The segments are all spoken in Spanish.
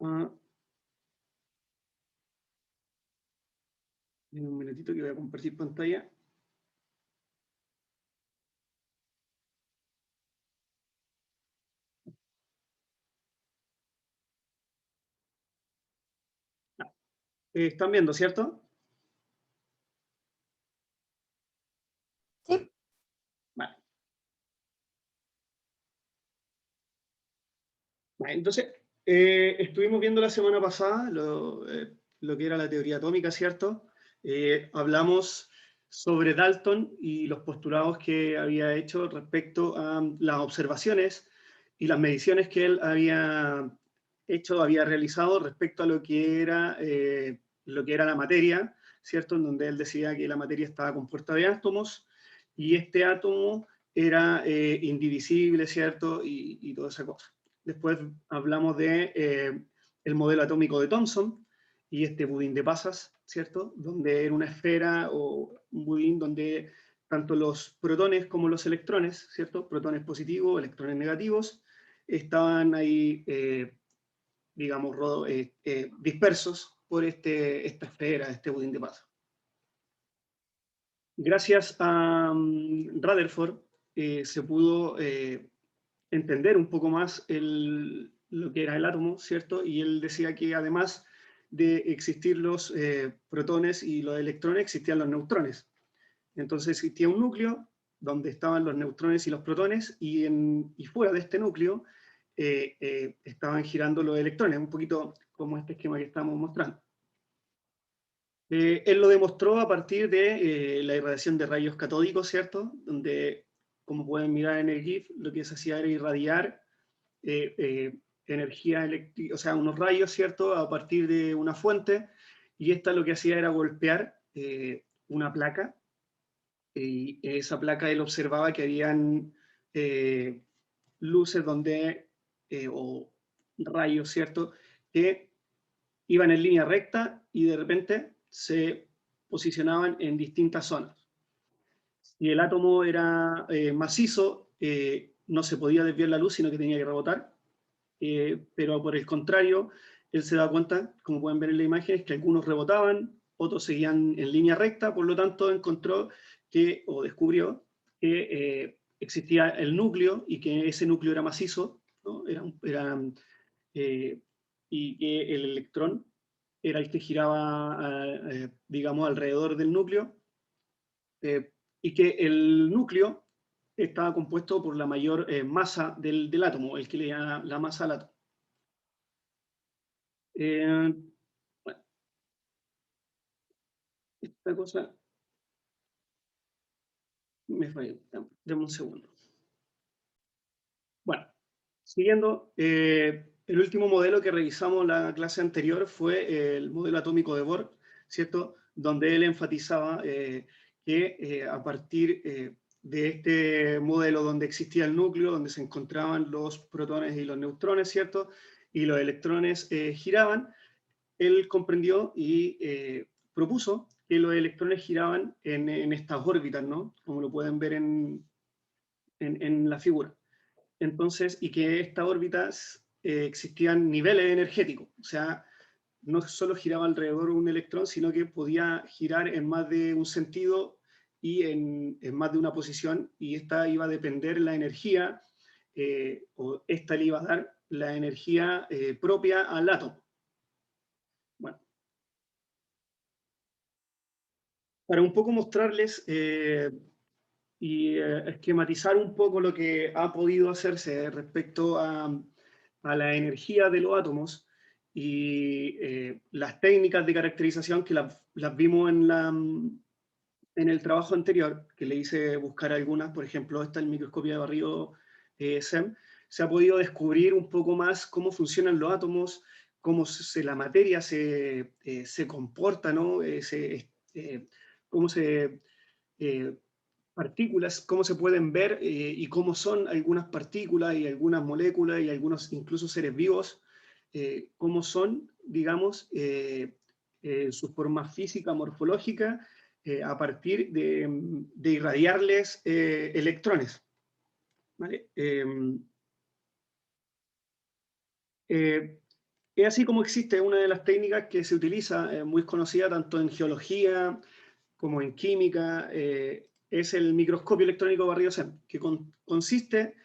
Ah, un minutito que voy a compartir pantalla. ¿Están viendo, cierto? Sí. Vale. Vale, entonces, estuvimos viendo la semana pasada lo que era la teoría atómica, ¿cierto? Hablamos sobre Dalton y los postulados que había hecho respecto a las observaciones y las mediciones que él había hecho, había realizado respecto a lo que era la materia, ¿cierto? En donde él decía que la materia estaba compuesta de átomos y este átomo era indivisible, ¿cierto? Y toda esa cosa. Después hablamos de el modelo atómico de Thomson y este budín de pasas, ¿cierto? Donde era una esfera o un budín donde tanto los protones como los electrones, ¿cierto? Protones positivos, electrones negativos, estaban ahí, digamos, dispersos por esta esfera, este budín de pasas. Gracias a Rutherford se pudo entender un poco más lo que era el átomo, ¿cierto? Y él decía que además de existir los protones y los electrones, existían los neutrones. Entonces existía un núcleo donde estaban los neutrones y los protones, y fuera de este núcleo estaban girando los electrones, un poquito como este esquema que estamos mostrando. Él lo demostró a partir de la irradiación de rayos catódicos, ¿cierto? Donde, como pueden mirar en el GIF, lo que se hacía era irradiar energía eléctrica, o sea, unos rayos, ¿cierto? A partir de una fuente, y esta lo que hacía era golpear una placa, y esa placa él observaba que habían luces o rayos, ¿cierto? Que iban en línea recta y de repente se posicionaban en distintas zonas. Si el átomo era macizo, no se podía desviar la luz, sino que tenía que rebotar. Pero por el contrario, él se da cuenta, como pueden ver en la imagen, es que algunos rebotaban, otros seguían en línea recta, por lo tanto encontró o descubrió que existía el núcleo y que ese núcleo era macizo, ¿no? Eh, y que el electrón era el que giraba, digamos, alrededor del núcleo, y que el núcleo estaba compuesto por la mayor masa del átomo, el que le da la masa al átomo. Bueno, esta cosa me falló. Dame un segundo. Bueno, siguiendo, el último modelo que revisamos la clase anterior fue el modelo atómico de Bohr, ¿cierto? Donde él enfatizaba que a partir de este modelo donde existía el núcleo, donde se encontraban los protones y los neutrones, ¿cierto? Y los electrones giraban, él comprendió y propuso que los electrones giraban en estas órbitas, ¿no? Como lo pueden ver en la figura. Entonces, y que estas órbitas existían niveles energéticos, o sea, no solo giraba alrededor un electrón, sino que podía girar en más de un sentido y en más de una posición, y esta iba a depender la energía, o esta le iba a dar la energía propia al átomo. Bueno, para un poco mostrarles y esquematizar un poco lo que ha podido hacerse respecto a la energía de los átomos y las técnicas de caracterización que las vimos en el trabajo anterior, que le hice buscar algunas, por ejemplo, esta el microscopio de barrido SEM, se ha podido descubrir un poco más cómo funcionan los átomos, la materia se comporta, ¿no? Cómo se partículas, cómo se pueden ver y cómo son algunas partículas y algunas moléculas y algunos incluso seres vivos, cómo son, digamos, su forma física, morfológica, a partir de irradiarles electrones. ¿Vale? Eh, Es así como existe una de las técnicas que se utiliza, muy conocida tanto en geología como en química, es el microscopio electrónico barrido-SEM, que consiste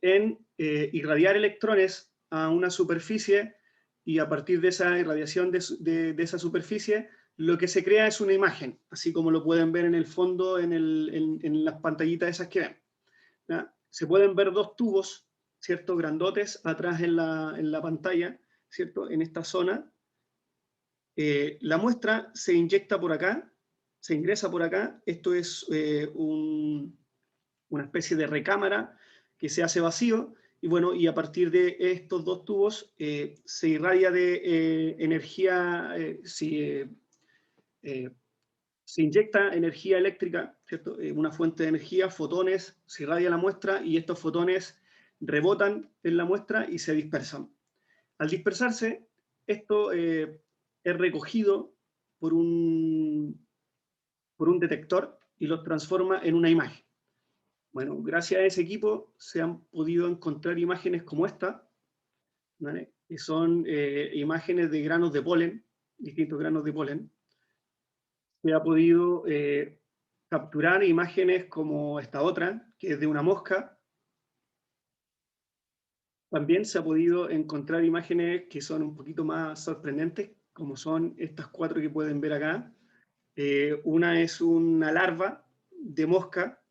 en irradiar electrones a una superficie y a partir de esa irradiación de esa superficie, lo que se crea es una imagen, así como lo pueden ver en el fondo en las pantallitas esas que ven. ¿Ya? Se pueden ver dos tubos, ¿cierto? Grandotes atrás en la pantalla, ¿cierto? En esta zona. La muestra se inyecta por acá, se ingresa por acá. Esto es una especie de recámara que se hace vacío y bueno, y a partir de estos dos tubos se irradia de energía, eh, se inyecta energía eléctrica, ¿cierto? Una fuente de energía, fotones, se irradia la muestra y estos fotones rebotan en la muestra y se dispersan. Al dispersarse, esto es recogido por por un detector y los transforma en una imagen. Bueno, gracias a ese equipo se han podido encontrar imágenes como esta, ¿vale? Que son imágenes de granos de polen, distintos granos de polen. Se ha podido capturar imágenes como esta otra, que es de una mosca. También se ha podido encontrar imágenes que son un poquito más sorprendentes, como son estas cuatro que pueden ver acá. Una es una larva de mosca,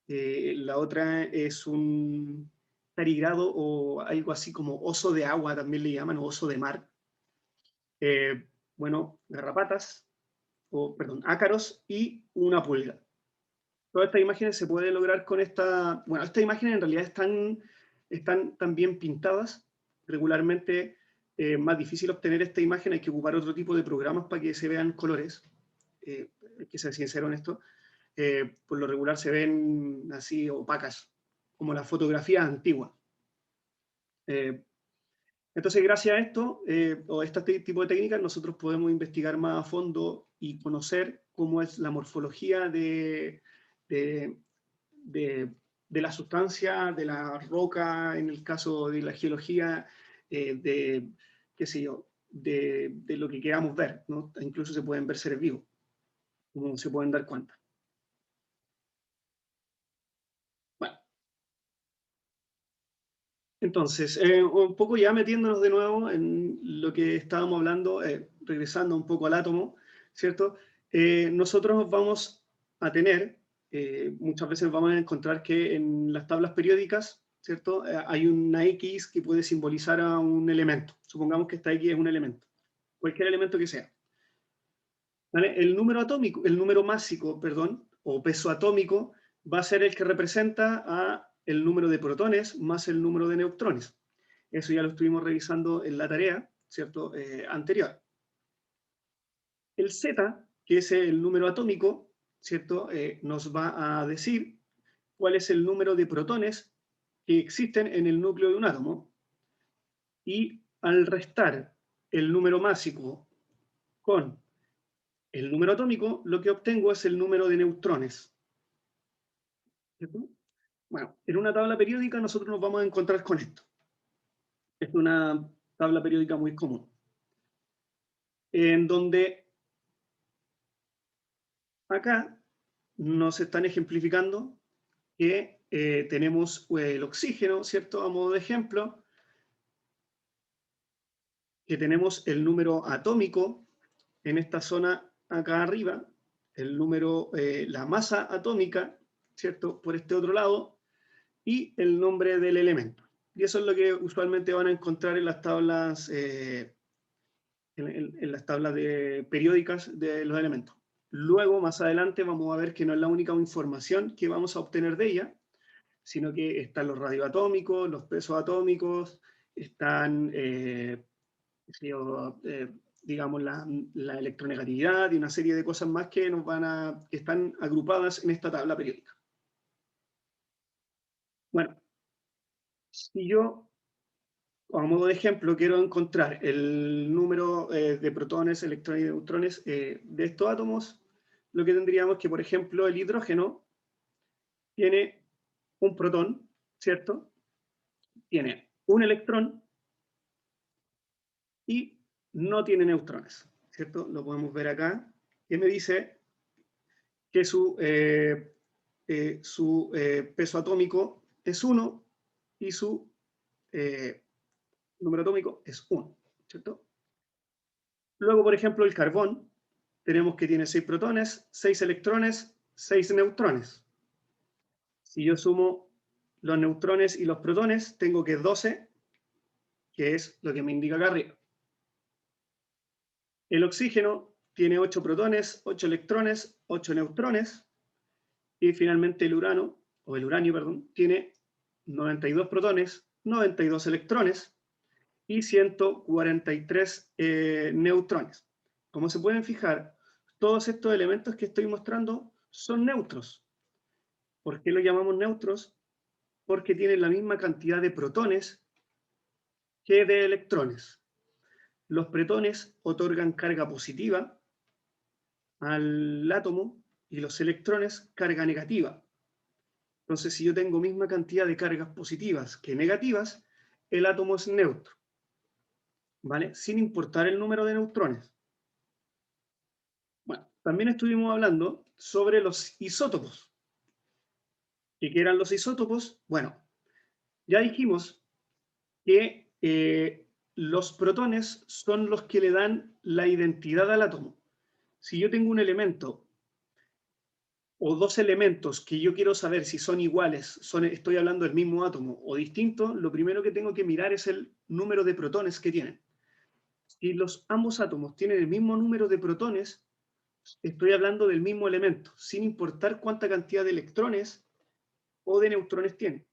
la otra es un tarigrado o algo así como oso de agua, también le llaman, o oso de mar. Bueno, garrapatas, o perdón, ácaros y una pulga. Todas estas imágenes se pueden lograr con esta, bueno, estas imágenes en realidad están tan bien pintadas, regularmente más difícil obtener esta imagen, hay que ocupar otro tipo de programas para que se vean colores, hay que ser sincero en esto, por lo regular se ven así opacas, como las fotografías antiguas. Entonces, gracias a esto, o este tipo de técnicas, nosotros podemos investigar más a fondo y conocer cómo es la morfología de, de, de la sustancia, de la roca, en el caso de la geología, qué sé yo, de lo que queramos ver, ¿no? Incluso se pueden ver seres vivos, como se pueden dar cuenta. Bueno, entonces, un poco ya metiéndonos de nuevo en lo que estábamos hablando, regresando un poco al átomo, ¿cierto? Nosotros vamos a tener, muchas veces vamos a encontrar que en las tablas periódicas, ¿cierto? Hay una X que puede simbolizar a un elemento. Supongamos que esta X es un elemento, cualquier elemento que sea. ¿Vale? El número atómico, el número másico, perdón, o peso atómico, va a ser el que representa a el número de protones más el número de neutrones. Eso ya lo estuvimos revisando en la tarea, ¿cierto? Anterior. El Z, que es el número atómico, ¿cierto? Nos va a decir cuál es el número de protones que existen en el núcleo de un átomo. Y al restar el número másico con el número atómico, lo que obtengo es el número de neutrones. ¿Cierto? Bueno, en una tabla periódica nosotros nos vamos a encontrar con esto. Es una tabla periódica muy común, en donde acá nos están ejemplificando que tenemos el oxígeno, ¿cierto? A modo de ejemplo, que tenemos el número atómico en esta zona acá arriba, el número, la masa atómica, ¿cierto? Por este otro lado, y el nombre del elemento. Y eso es lo que usualmente van a encontrar en las tablas, en las tablas periódicas de los elementos. Luego, más adelante, vamos a ver que no es la única información que vamos a obtener de ella, sino que están los radioatómicos, los pesos atómicos, están, digamos, la electronegatividad y una serie de cosas más que, que están agrupadas en esta tabla periódica. Bueno, si yo, a modo de ejemplo, quiero encontrar el número de protones, electrones y neutrones de estos átomos, lo que tendríamos que, por ejemplo, el hidrógeno tiene un protón, ¿cierto? Tiene un electrón y no tiene neutrones, ¿cierto? Lo podemos ver acá, que me dice que su peso atómico es 1 y su número atómico es 1, ¿cierto? Luego, por ejemplo, el carbón, tenemos que tiene 6 protones, 6 electrones, 6 neutrones. Si yo sumo los neutrones y los protones, tengo que 12, que es lo que me indica acá arriba. El oxígeno tiene 8 protones, 8 electrones, 8 neutrones, y finalmente el uranio, perdón, tiene 92 protones, 92 electrones y 143 neutrones. Como se pueden fijar, todos estos elementos que estoy mostrando son neutros. ¿Por qué los llamamos neutros? Porque tienen la misma cantidad de protones que de electrones. Los protones otorgan carga positiva al átomo y los electrones carga negativa. Entonces, si yo tengo misma cantidad de cargas positivas que negativas, el átomo es neutro, ¿vale? Sin importar el número de neutrones. Bueno, también estuvimos hablando sobre los isótopos. ¿Y qué eran los isótopos? Bueno, ya dijimos que los protones son los que le dan la identidad al átomo. Si yo tengo un elemento o dos elementos que yo quiero saber si son iguales, estoy hablando del mismo átomo o distinto, lo primero que tengo que mirar es el número de protones que tienen. Si ambos átomos tienen el mismo número de protones, estoy hablando del mismo elemento, sin importar cuánta cantidad de electrones o de neutrones tienen.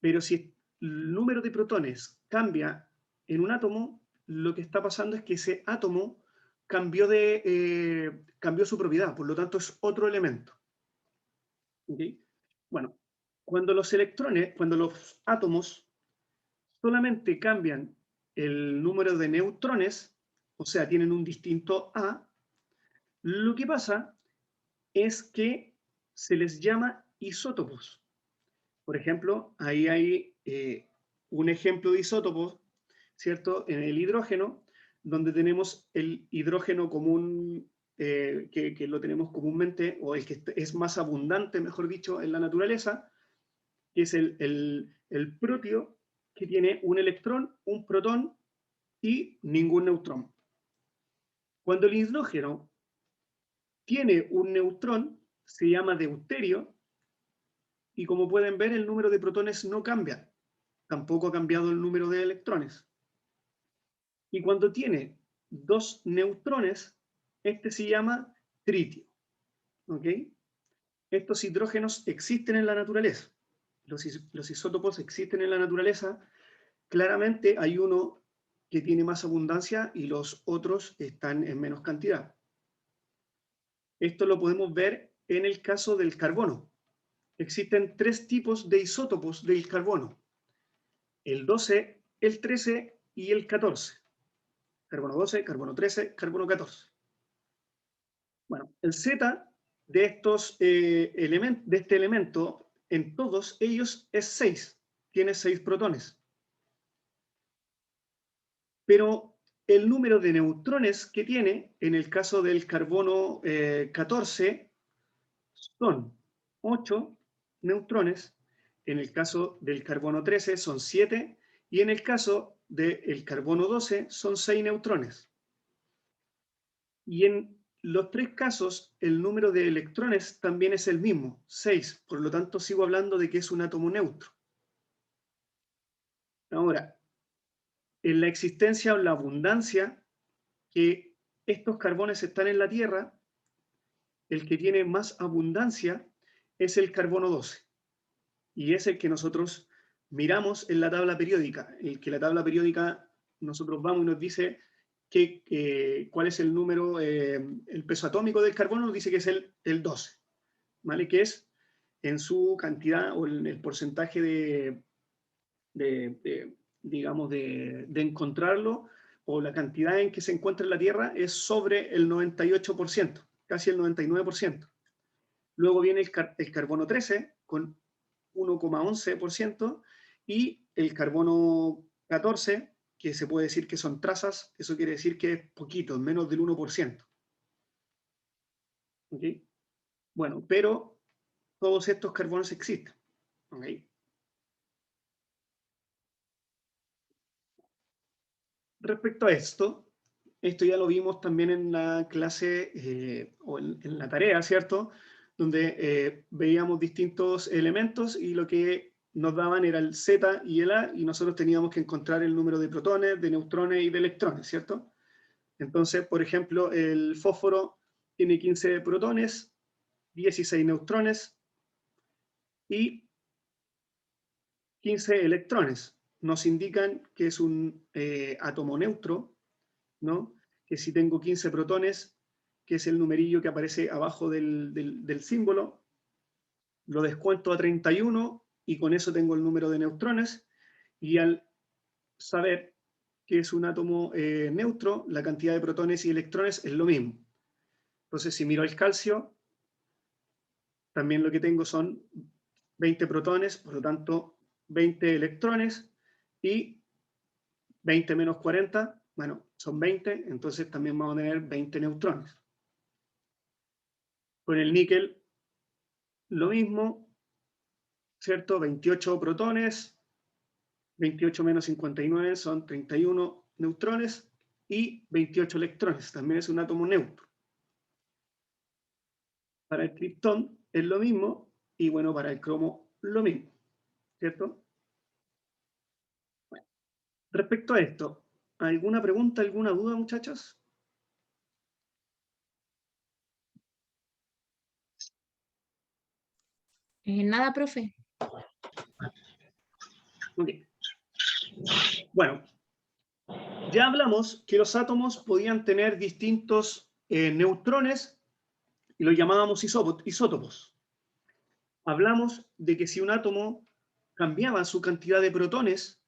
Pero si el número de protones cambia en un átomo, lo que está pasando es que ese átomo cambió su propiedad, por lo tanto es otro elemento. ¿Okay? Bueno, cuando los átomos solamente cambian el número de neutrones, o sea, tienen un distinto A, lo que pasa es que se les llama isótopos. Por ejemplo, ahí hay un ejemplo de isótopos, ¿cierto? En el hidrógeno, donde tenemos el hidrógeno común, que lo tenemos comúnmente, o el que es más abundante, mejor dicho, en la naturaleza, que es el propio, que tiene un electrón, un protón y ningún neutrón. Cuando el hidrógeno tiene un neutrón, se llama deuterio, y como pueden ver, el número de protones no cambia. Tampoco ha cambiado el número de electrones. Y cuando tiene dos neutrones, este se llama tritio. ¿Ok? Estos hidrógenos existen en la naturaleza. Los isótopos existen en la naturaleza. Claramente hay uno que tiene más abundancia y los otros están en menos cantidad. Esto lo podemos ver en el caso del carbono. Existen 3 tipos de isótopos del carbono: el 12, el 13 y el 14. Carbono 12, carbono 13, carbono 14. Bueno, el Z de este elemento, en todos ellos es 6. Tiene 6 protones. Pero el número de neutrones que tiene, en el caso del carbono 14, son 8 neutrones, en el caso del carbono 13 son 7, y en el caso del carbono 12 son 6 neutrones. Y en los 3 casos, el número de electrones también es el mismo, 6, por lo tanto sigo hablando de que es un átomo neutro. Ahora, en la existencia o la abundancia que estos carbones están en la Tierra, el que tiene más abundancia es el carbono 12. Y es el que nosotros miramos en la tabla periódica. El que la tabla periódica nosotros vamos y nos dice cuál es el número, el peso atómico del carbono, nos dice que es el 12, ¿vale? Que es en su cantidad o en el porcentaje digamos, de encontrarlo, o la cantidad en que se encuentra en la Tierra es sobre el 98%, casi el 99%. Luego viene el carbono 13 con 1,11% y el carbono 14 que se puede decir que son trazas, eso quiere decir que es poquito, menos del 1%. ¿Ok? Bueno, pero todos estos carbonos existen. ¿Ok? Respecto a esto ya lo vimos también en la clase o en la tarea, ¿cierto? Donde veíamos distintos elementos y lo que nos daban era el Z y el A y nosotros teníamos que encontrar el número de protones, de neutrones y de electrones, ¿cierto? Entonces, por ejemplo, el fósforo tiene 15 protones, 16 neutrones y 15 electrones. Nos indican que es un átomo neutro, ¿no? Que si tengo 15 protones, que es el numerillo que aparece abajo del símbolo, lo descuento a 31 y con eso tengo el número de neutrones. Y al saber que es un átomo neutro, la cantidad de protones y electrones es lo mismo. Entonces, si miro el calcio, también lo que tengo son 20 protones, por lo tanto, 20 electrones y 20 menos 40, bueno, son 20, entonces también vamos a tener 20 neutrones. Con el níquel, lo mismo, ¿cierto? 28 protones, 28 menos 59 son 31 neutrones y 28 electrones, también es un átomo neutro. Para el criptón es lo mismo y bueno, para el cromo lo mismo, ¿cierto? Bueno, respecto a esto, ¿alguna pregunta, alguna duda, muchachos? Nada, profe. Ok. Bueno, ya hablamos que los átomos podían tener distintos neutrones y los llamábamos isótopos. Hablamos de que si un átomo cambiaba su cantidad de protones,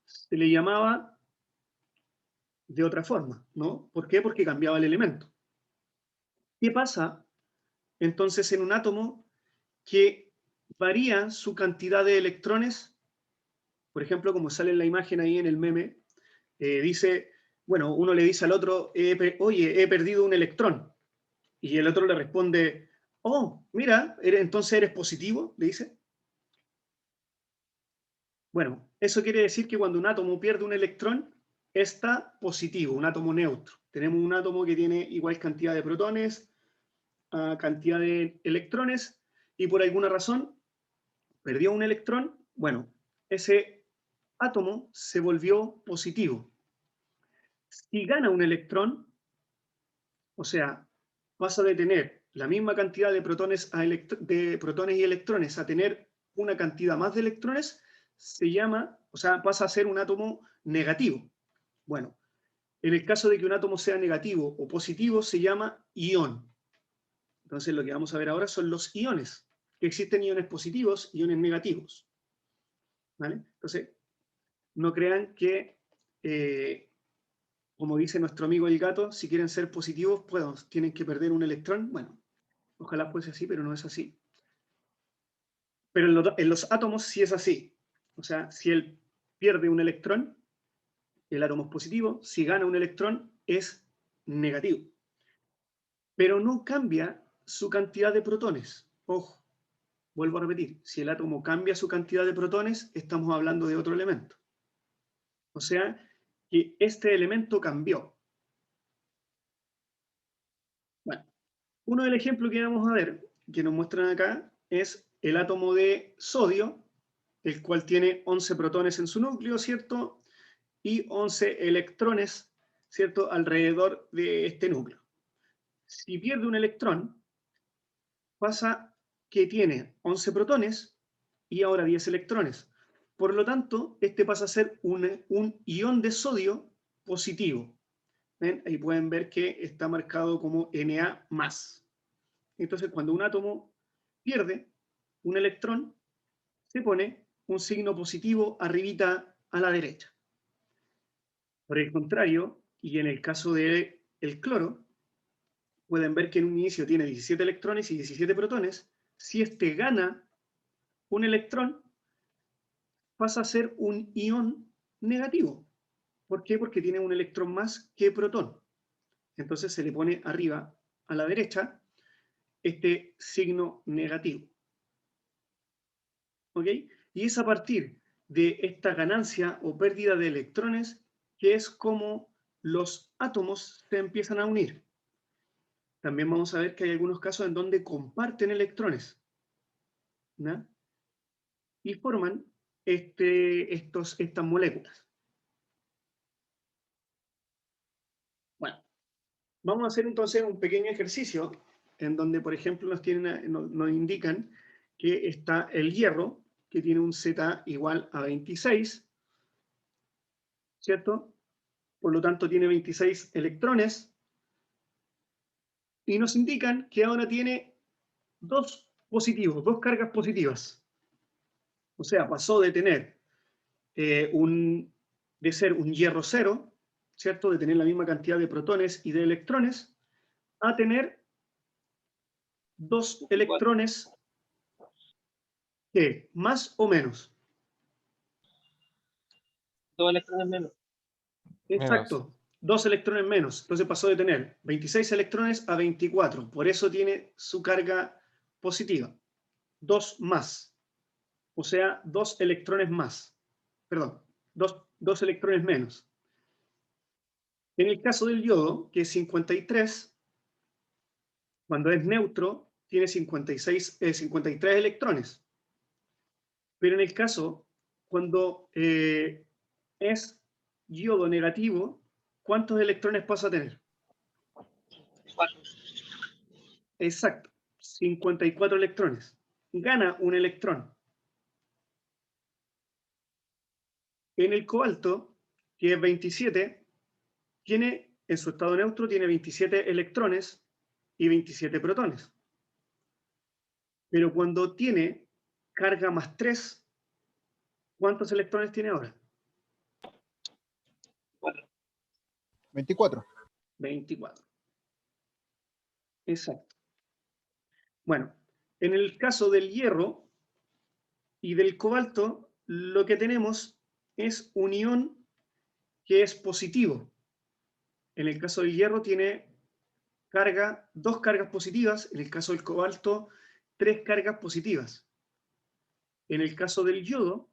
se le llamaba de otra forma, ¿no? ¿Por qué? Porque cambiaba el elemento. ¿Qué pasa entonces en un átomo que varía su cantidad de electrones? Por ejemplo, como sale en la imagen ahí en el meme, dice, bueno, uno le dice al otro, oye, he perdido un electrón. Y el otro le responde, oh, mira, entonces eres positivo, le dice. Bueno, eso quiere decir que cuando un átomo pierde un electrón, está positivo, un átomo neutro. Tenemos un átomo que tiene igual cantidad de protones a cantidad de electrones y por alguna razón perdió un electrón. Bueno, ese átomo se volvió positivo. Si gana un electrón, o sea, pasa de tener la misma cantidad de protones y electrones a tener una cantidad más de electrones, se llama, o sea, pasa a ser un átomo negativo. Bueno, en el caso de que un átomo sea negativo o positivo, se llama ión. Entonces, lo que vamos a ver ahora son los iones, que existen iones positivos y iones negativos. ¿Vale? Entonces, no crean que, como dice nuestro amigo el gato, si quieren ser positivos, pues tienen que perder un electrón. Bueno, ojalá fuese así, pero no es así. Pero en los átomos sí es así. O sea, si él pierde un electrón, el átomo es positivo. Si gana un electrón, es negativo. Pero no cambia su cantidad de protones. Ojo, vuelvo a repetir. Si el átomo cambia su cantidad de protones, estamos hablando de otro elemento. O sea, que este elemento cambió. Bueno, uno del ejemplo que vamos a ver, que nos muestran acá, es el átomo de sodio, el cual tiene 11 protones en su núcleo, ¿cierto? Y 11 electrones, ¿cierto? Alrededor de este núcleo. Si pierde un electrón, pasa que tiene 11 protones y ahora 10 electrones. Por lo tanto, este pasa a ser un ión de sodio positivo. ¿Ven? Ahí pueden ver que está marcado como Na+. Entonces, cuando un átomo pierde un electrón, se pone un signo positivo arribita a la derecha. Por el contrario, y en el caso del cloro, pueden ver que en un inicio tiene 17 electrones y 17 protones. Si este gana un electrón, pasa a ser un ión negativo. ¿Por qué? Porque tiene un electrón más que protón. Entonces se le pone arriba a la derecha este signo negativo. ¿Ok? Y es a partir de esta ganancia o pérdida de electrones que es como los átomos se empiezan a unir. También vamos a ver que hay algunos casos en donde comparten electrones, ¿no? Y forman estas moléculas. Bueno, vamos a hacer entonces un pequeño ejercicio en donde, por ejemplo, nos indican que está el hierro, que tiene un Z igual a 26, ¿cierto? Por lo tanto, tiene 26 electrones, y nos indican que ahora tiene dos positivos, dos cargas positivas. O sea, pasó de tener de ser un hierro cero, ¿cierto? De tener la misma cantidad de protones y de electrones, a tener dos electrones que, más o menos. Dos electrones menos. Exacto, dos electrones menos. Entonces pasó de tener 26 electrones a 24. Por eso tiene su carga positiva. Dos más. O sea, dos electrones más. Perdón, dos electrones menos. En el caso del yodo, que es 53, cuando es neutro, tiene 53 electrones. Pero en el caso, cuando es yodo negativo, ¿cuántos electrones pasa a tener? 4. Exacto, 54 electrones. Gana un electrón. En el cobalto, que es 27, en su estado neutro tiene 27 electrones y 27 protones. Pero cuando tiene carga más 3, ¿cuántos electrones tiene ahora? 4. 24. 24. Exacto. Bueno, en el caso del hierro y del cobalto, lo que tenemos es un ion que es positivo. En el caso del hierro tiene dos cargas positivas, en el caso del cobalto, 3 cargas positivas. En el caso del yodo,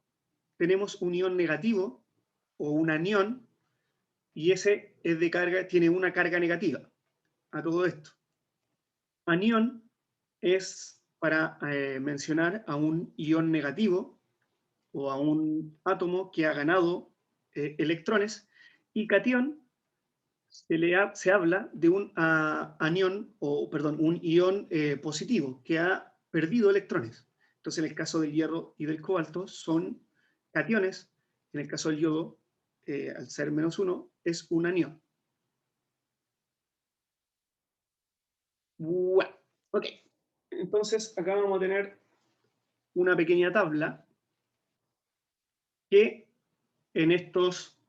tenemos un ion negativo o un anión, y ese es de carga, tiene una carga negativa a todo esto. Anión es para mencionar a un ion negativo o a un átomo que ha ganado electrones, y catión se habla de un anión, o perdón, un ion positivo que ha perdido electrones. Entonces, en el caso del hierro y del cobalto son cationes, en el caso del yodo, al ser -1, es un anión. Bueno, ok. Entonces, acá vamos a tener una pequeña tabla que en estos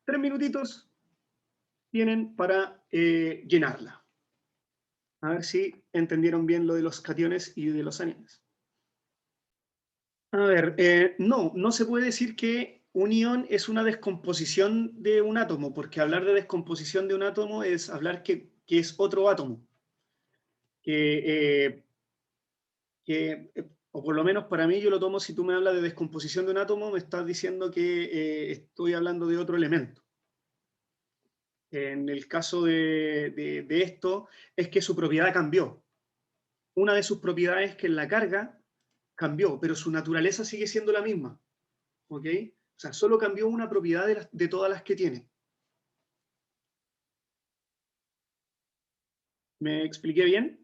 3 minutitos tienen para llenarla. A ver si entendieron bien lo de los cationes y de los aniones. A ver, no se puede decir que un ion es una descomposición de un átomo, porque hablar de descomposición de un átomo es hablar que es otro átomo. O por lo menos para mí, yo lo tomo, si tú me hablas de descomposición de un átomo, me estás diciendo que estoy hablando de otro elemento. En el caso de esto, es que su propiedad cambió. Una de sus propiedades es que la carga cambió, pero su naturaleza sigue siendo la misma. ¿Ok? O sea, solo cambió una propiedad de todas las que tiene. ¿Me expliqué bien?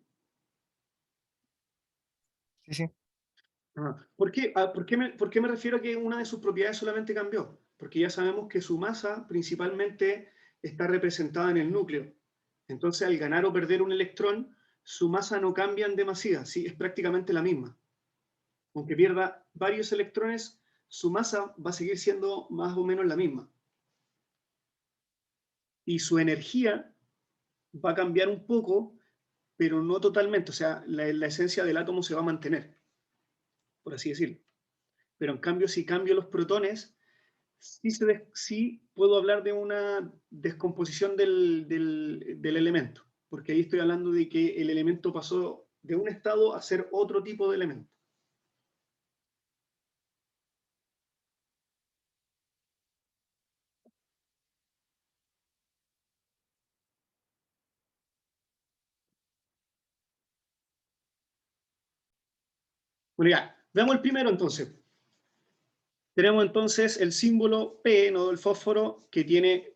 Sí, sí. ¿Por qué, por qué me refiero a que una de sus propiedades solamente cambió? Porque ya sabemos que su masa principalmente está representada en el núcleo. Entonces, al ganar o perder un electrón, su masa no cambia en demasía, sí, es prácticamente la misma. Aunque pierda varios electrones, su masa va a seguir siendo más o menos la misma. Y su energía va a cambiar un poco, pero no totalmente. O sea, la esencia del átomo se va a mantener, por así decirlo. Pero en cambio, si cambio los protones, sí puedo hablar de una descomposición del elemento, porque ahí estoy hablando de que el elemento pasó de un estado a ser otro tipo de elemento. Bueno, ya, veamos el primero entonces. Tenemos entonces el símbolo P, ¿no?, del fósforo, que tiene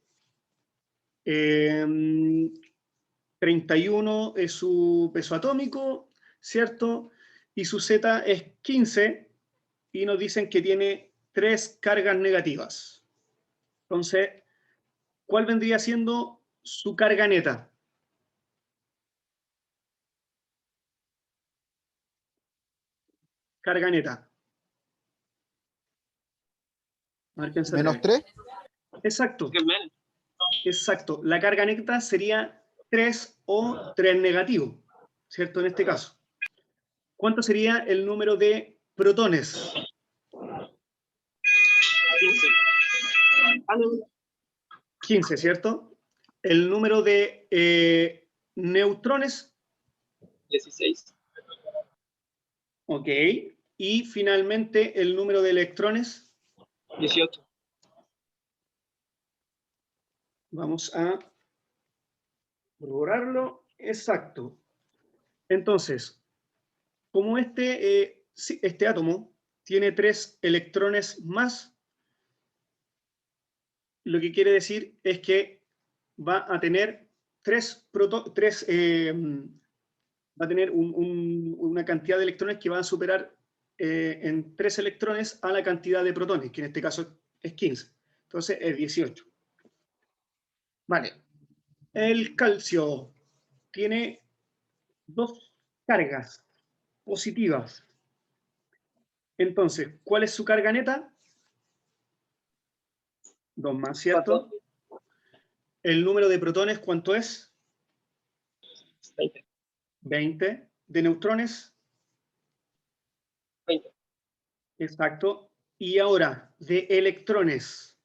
31 es su peso atómico, ¿cierto? Y su Z es 15, y nos dicen que tiene 3 cargas negativas. Entonces, ¿cuál vendría siendo su carga neta? Carga neta. A ver quién se Menos atreve. 3. Exacto, ¿Qué menos? exacto. La carga neta sería 3 o 3 negativo, ¿cierto? En este caso. ¿Cuánto sería el número de protones? 15. Ah, no, 15, ¿cierto? El número de neutrones, 16. ok. Y finalmente el número de electrones, 18. vamos a borrarlo, exacto. Entonces, como este átomo tiene 3 electrones más, lo que quiere decir es que va a tener va a tener una cantidad de electrones que va a superar en 3 electrones a la cantidad de protones, que en este caso es 15. Entonces es 18. Vale. El calcio tiene 2 cargas positivas. Entonces, ¿cuál es su carga neta? 2 más, 4. ¿cierto? El número de protones, ¿cuánto es? 20. 20. De neutrones, 20. exacto. Y ahora, de electrones,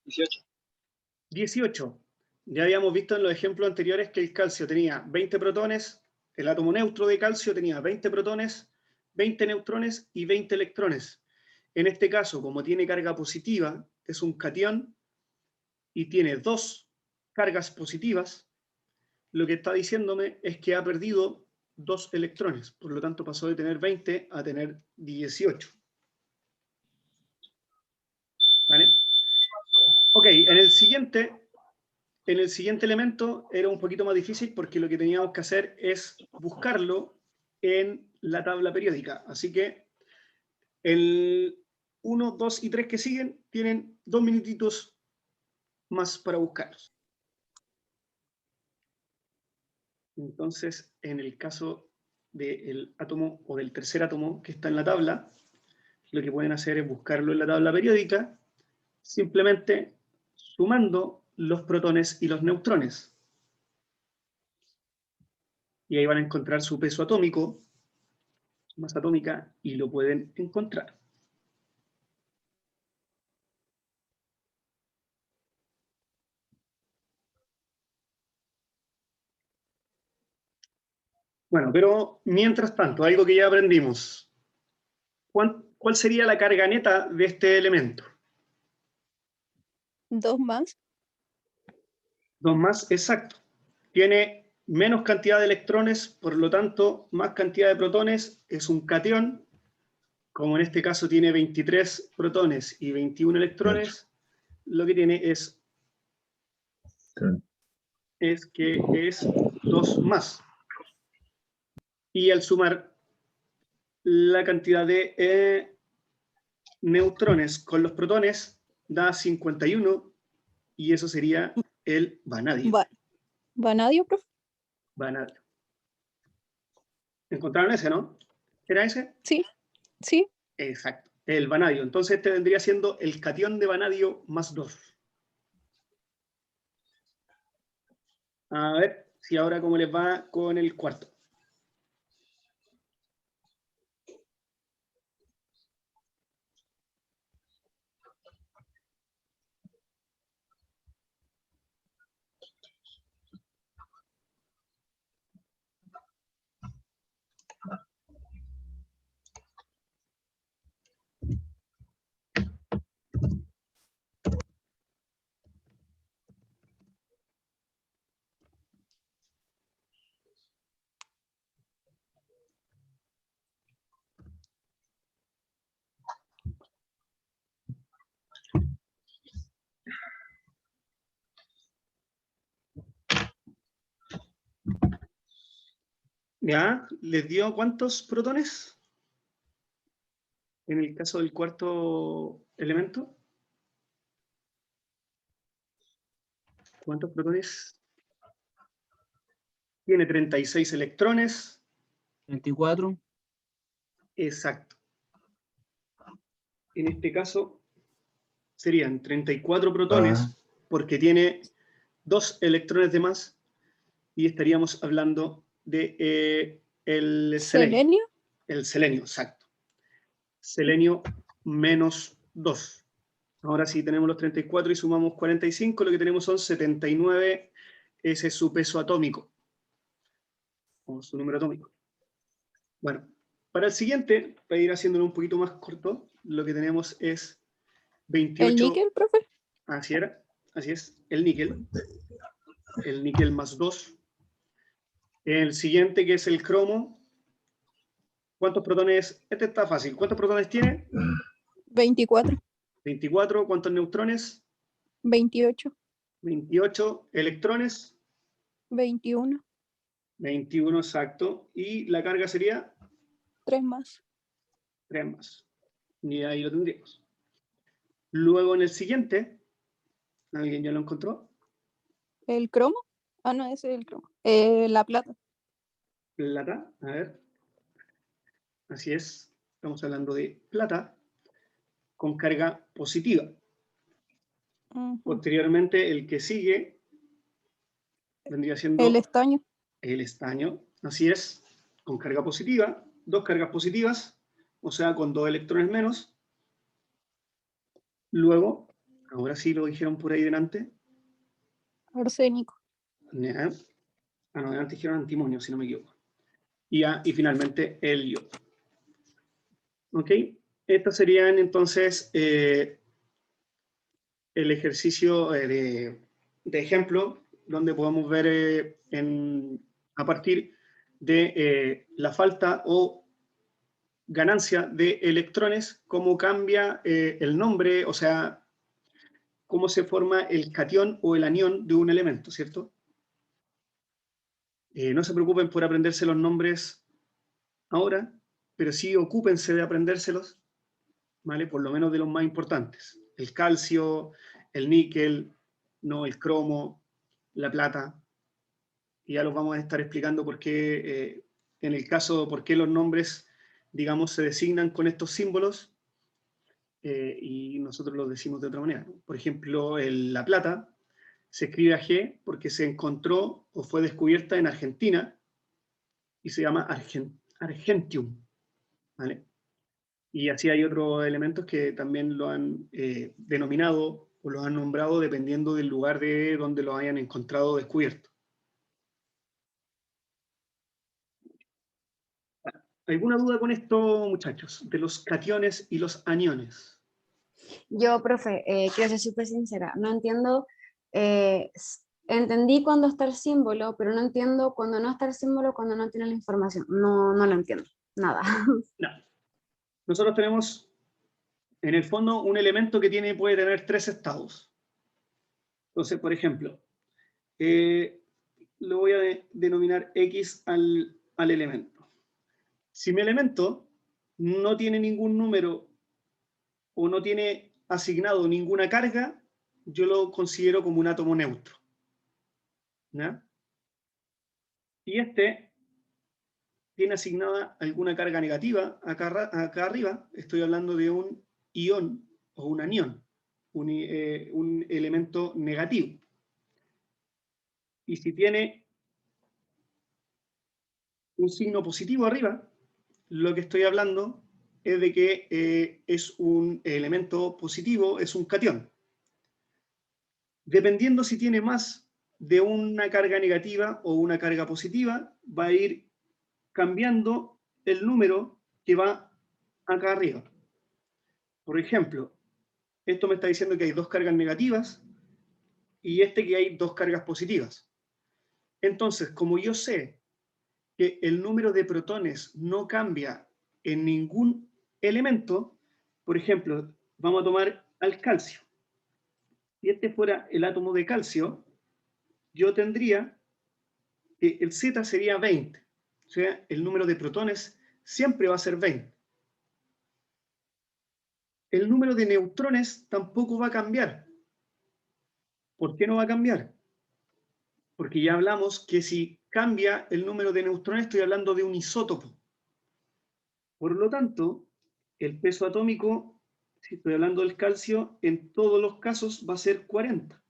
18. 18. Ya habíamos visto en los ejemplos anteriores que el calcio tenía 20 protones, el átomo neutro de calcio tenía 20 protones, 20 neutrones y 20 electrones. En este caso, como tiene carga positiva, es un catión y tiene 2 cargas positivas, lo que está diciéndome es que ha perdido 2 electrones, por lo tanto pasó de tener 20 a tener 18. ¿Vale? Ok, en el siguiente elemento era un poquito más difícil porque lo que teníamos que hacer es buscarlo en la tabla periódica. Así que el 1, 2 y 3 que siguen tienen 2 minutitos más para buscarlos. Entonces, en el caso del átomo o del tercer átomo que está en la tabla, lo que pueden hacer es buscarlo en la tabla periódica, simplemente sumando los protones y los neutrones. Y ahí van a encontrar su peso atómico, su masa atómica, y lo pueden encontrar. Bueno, pero mientras tanto, algo que ya aprendimos. ¿Cuál sería la carga neta de este elemento? 2 más. 2 más, exacto. Tiene menos cantidad de electrones, por lo tanto, más cantidad de protones, es un catión. Como en este caso tiene 23 protones y 21 electrones, lo que tiene es que es 2 más. Y al sumar la cantidad de neutrones con los protones, da 51, y eso sería el vanadio. ¿Vanadio, profe? Vanadio. ¿Encontraron ese, no? ¿Era ese? Sí, sí. Exacto, el vanadio. Entonces este vendría siendo el catión de vanadio más 2. A ver si ahora cómo les va con el cuarto. ¿Ya? ¿Les dio cuántos protones? En el caso del cuarto elemento. ¿Cuántos protones? Tiene 36 electrones. 34. Exacto. En este caso serían 34 protones porque tiene 2 electrones de más y estaríamos hablando de el selenio. ¿Selenio? El selenio, exacto. Selenio menos 2. Ahora sí tenemos los 34 y sumamos 45, lo que tenemos son 79, ese es su peso atómico, o su número atómico. Bueno, para el siguiente, para ir haciéndolo un poquito más corto, lo que tenemos es 28. ¿El níquel, profe? Así era, así es, el níquel más 2. El siguiente, que es el cromo, ¿cuántos protones? Este está fácil, ¿cuántos protones tiene? 24. 24, ¿cuántos neutrones? 28. 28, electrones, 21. 21 exacto, y la carga sería 3 más. 3 más. Y ahí lo tendríamos. Luego en el siguiente, ¿alguien ya lo encontró? ¿El cromo? Ah, no, ese es el cromo. La plata. Plata, a ver. Así es, estamos hablando de plata con carga positiva. Posteriormente, el que sigue vendría siendo El estaño. el estaño, así es, con carga positiva, 2 cargas positivas, o sea, con 2 electrones menos. Luego, ahora sí lo dijeron por ahí delante. Arsénico. Ah, no, antes dijeron antimonio, si no me equivoco. Y finalmente helio. ¿Ok? Estos serían entonces el ejercicio de ejemplo, donde podemos ver a partir de la falta o ganancia de electrones, cómo cambia el nombre, o sea, cómo se forma el catión o el anión de un elemento, ¿cierto? No se preocupen por aprenderse los nombres ahora, pero sí ocúpense de aprendérselos, ¿vale? Por lo menos de los más importantes. El calcio, el níquel, no, el cromo, la plata. Y ya los vamos a estar explicando por qué, en el caso, por qué los nombres, digamos, se designan con estos símbolos y nosotros los decimos de otra manera. Por ejemplo, la plata se escribe AG porque se encontró o fue descubierta en Argentina y se llama Argentium, ¿vale? Y así hay otros elementos que también lo han denominado o lo han nombrado dependiendo del lugar de donde lo hayan encontrado o descubierto. ¿Alguna duda con esto, muchachos? De los cationes y los aniones. Yo, profe, quiero ser súper sincera, no entiendo, entendí cuando está el símbolo, pero no entiendo cuando no está el símbolo, cuando no tiene la información, no lo entiendo, nada. No. Nosotros tenemos, en el fondo, un elemento que puede tener 3 estados. Entonces, por ejemplo, lo voy a denominar X al elemento. Si mi elemento no tiene ningún número o no tiene asignado ninguna carga, yo lo considero como un átomo neutro. ¿Ya? Y este tiene asignada alguna carga negativa acá arriba, estoy hablando de un ión o un anión, un elemento negativo. Y si tiene un signo positivo arriba, lo que estoy hablando es de que es un elemento positivo, es un catión. Dependiendo si tiene más de una carga negativa o una carga positiva, va a ir cambiando el número que va acá arriba. Por ejemplo, esto me está diciendo que hay 2 cargas negativas y que hay 2 cargas positivas. Entonces, como yo sé que el número de protones no cambia en ningún elemento, por ejemplo, vamos a tomar al calcio. Si este fuera el átomo de calcio, yo tendría que el Z sería 20. O sea, el número de protones siempre va a ser 20. El número de neutrones tampoco va a cambiar. ¿Por qué no va a cambiar? Porque ya hablamos que si cambia el número de neutrones, estoy hablando de un isótopo. Por lo tanto, el peso atómico, si estoy hablando del calcio, en todos los casos va a ser 40.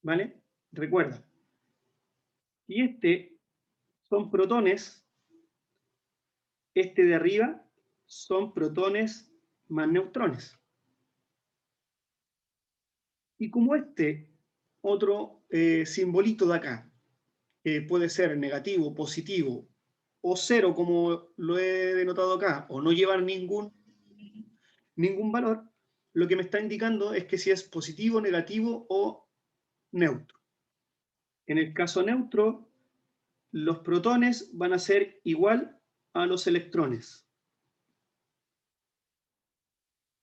¿Vale? Recuerda. Y este son protones, este de arriba son protones más neutrones. Y como este otro simbolito de acá, puede ser negativo, positivo o cero, como lo he denotado acá, o no llevar ningún valor, lo que me está indicando es que si es positivo, negativo o neutro. En el caso neutro, los protones van a ser igual a los electrones.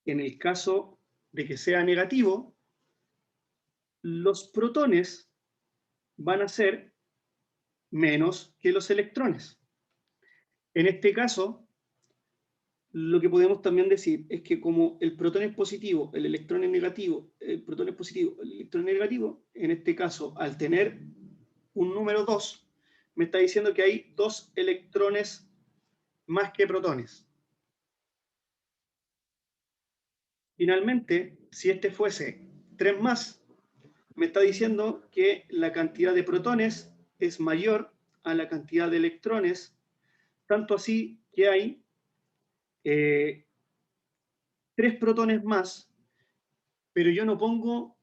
En el caso de que sea negativo, los protones van a ser menos que los electrones. En este caso, lo que podemos también decir es que como el protón es positivo, el electrón es negativo, el protón es positivo, el electrón es negativo, en este caso, al tener un número 2, me está diciendo que hay 2 electrones más que protones. Finalmente, si este fuese 3 más, me está diciendo que la cantidad de protones es mayor a la cantidad de electrones, tanto así que hay 3 protones más, pero yo no pongo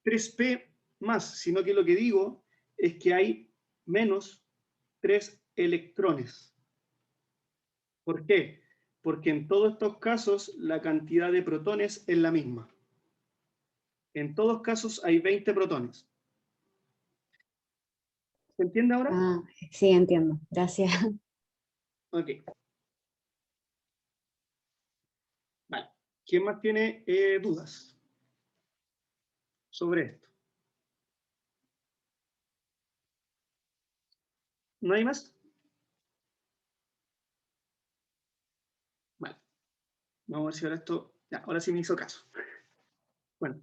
3p más, sino que lo que digo es que hay menos 3 electrones. ¿Por qué? Porque en todos estos casos la cantidad de protones es la misma. En todos casos hay 20 protones. ¿Se entiende ahora? Ah, sí, entiendo. Gracias. Ok. Vale. ¿Quién más tiene dudas sobre esto? ¿No hay más? Vale. Vamos a ver si ahora esto... Ya, ahora sí me hizo caso. Bueno.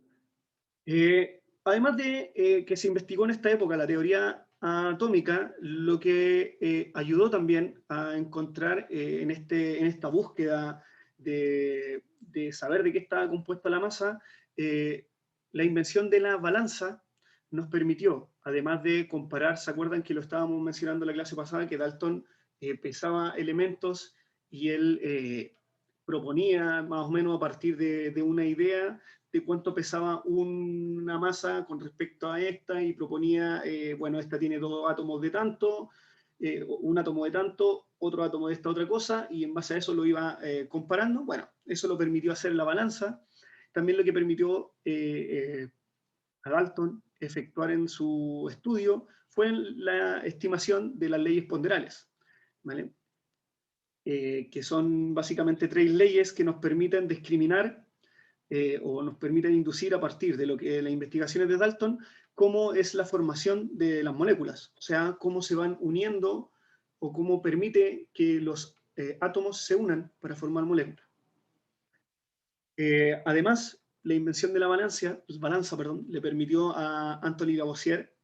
Además de que se investigó en esta época la teoría atómica, lo que ayudó también a encontrar en esta búsqueda de saber de qué estaba compuesta la masa, la invención de la balanza nos permitió, además de comparar, ¿se acuerdan que lo estábamos mencionando en la clase pasada, que Dalton pesaba elementos y él proponía más o menos a partir de una idea de cuánto pesaba una masa con respecto a esta y proponía, bueno, esta tiene 2 átomos de tanto, un átomo de tanto, otro átomo de esta otra cosa, y en base a eso lo iba comparando. Bueno, eso lo permitió hacer la balanza. También lo que permitió a Dalton efectuar en su estudio fue la estimación de las leyes ponderales, ¿vale? Que son básicamente 3 leyes que nos permiten discriminar o nos permiten inducir a partir de lo que las investigaciones de Dalton, cómo es la formación de las moléculas, o sea, cómo se van uniendo o cómo permite que los átomos se unan para formar moléculas. Además, la invención de la balanza, le permitió a Anthony Lavoisier,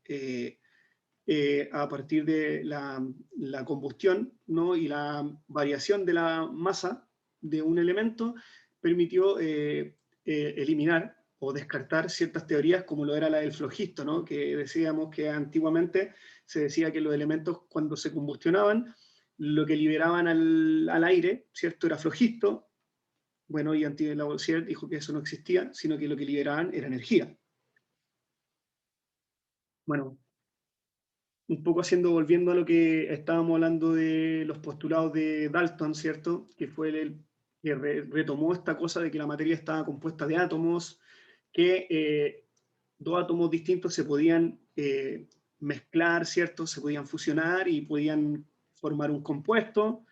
a partir de la combustión, ¿no? Y la variación de la masa de un elemento, permitió eliminar o descartar ciertas teorías como lo era la del flogisto, ¿no? Que decíamos que antiguamente se decía que los elementos cuando se combustionaban, lo que liberaban al aire, ¿cierto? Era flogisto. Bueno, y Anthony Lavoisier dijo que eso no existía, sino que lo que liberaban era energía. Bueno, un poco volviendo a lo que estábamos hablando de los postulados de Dalton, ¿cierto? Que fue el que retomó esta cosa de que la materia estaba compuesta de átomos, que 2 átomos distintos se podían mezclar, ¿cierto? Se podían fusionar y podían formar un compuesto,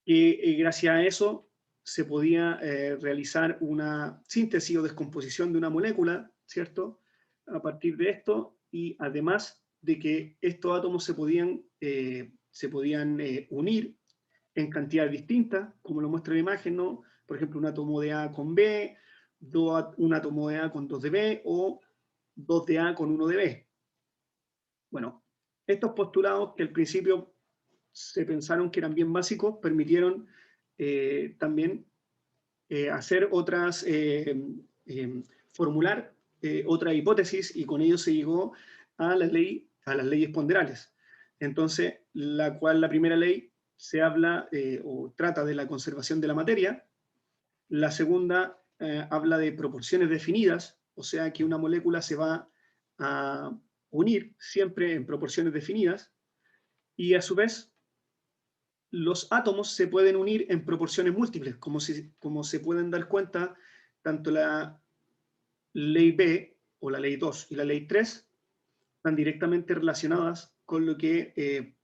y gracias a eso se podía realizar una síntesis o descomposición de una molécula, ¿cierto? A partir de esto, y además de que estos átomos se podían unir en cantidades distintas, como lo muestra la imagen, ¿no? Por ejemplo, un átomo de A con B, un átomo de A con 2 de B, o 2 de A con 1 de B. Bueno, estos postulados que al principio se pensaron que eran bien básicos, permitieron también hacer otras, formular otra hipótesis, y con ello se llegó a las leyes ponderales. Entonces, la primera ley se habla o trata de la conservación de la materia, la segunda habla de proporciones definidas, o sea que una molécula se va a unir siempre en proporciones definidas, y a su vez los átomos se pueden unir en proporciones múltiples, como se pueden dar cuenta, tanto la ley B, o la ley 2 y la ley 3, están directamente relacionadas con lo que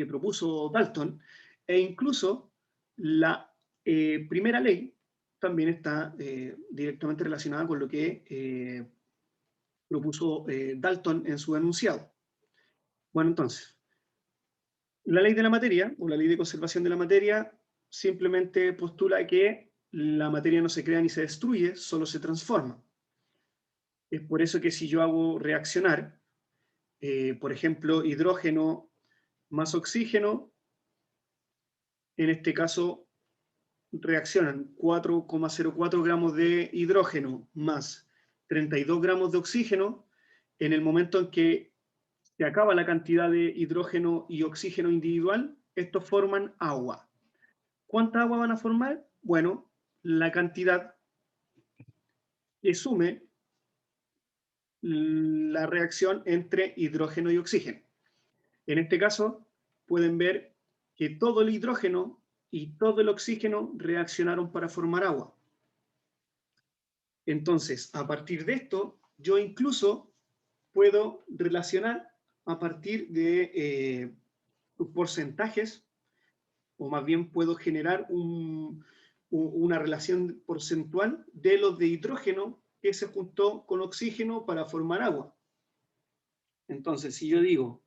propuso Dalton, e incluso la primera ley también está directamente relacionada con lo que propuso Dalton en su enunciado. Bueno, entonces, la ley de la materia, o la ley de conservación de la materia, simplemente postula que la materia no se crea ni se destruye, solo se transforma. Es por eso que si yo hago reaccionar, por ejemplo, hidrógeno más oxígeno, en este caso reaccionan 4,04 gramos de hidrógeno más 32 gramos de oxígeno. En el momento en que se acaba la cantidad de hidrógeno y oxígeno individual, estos forman agua. ¿Cuánta agua van a formar? Bueno, la cantidad que sume la reacción entre hidrógeno y oxígeno. En este caso, pueden ver que todo el hidrógeno y todo el oxígeno reaccionaron para formar agua. Entonces, a partir de esto, yo incluso puedo relacionar a partir de sus porcentajes, o más bien puedo generar una relación porcentual de los de hidrógeno que se juntó con oxígeno para formar agua. Entonces, si yo digo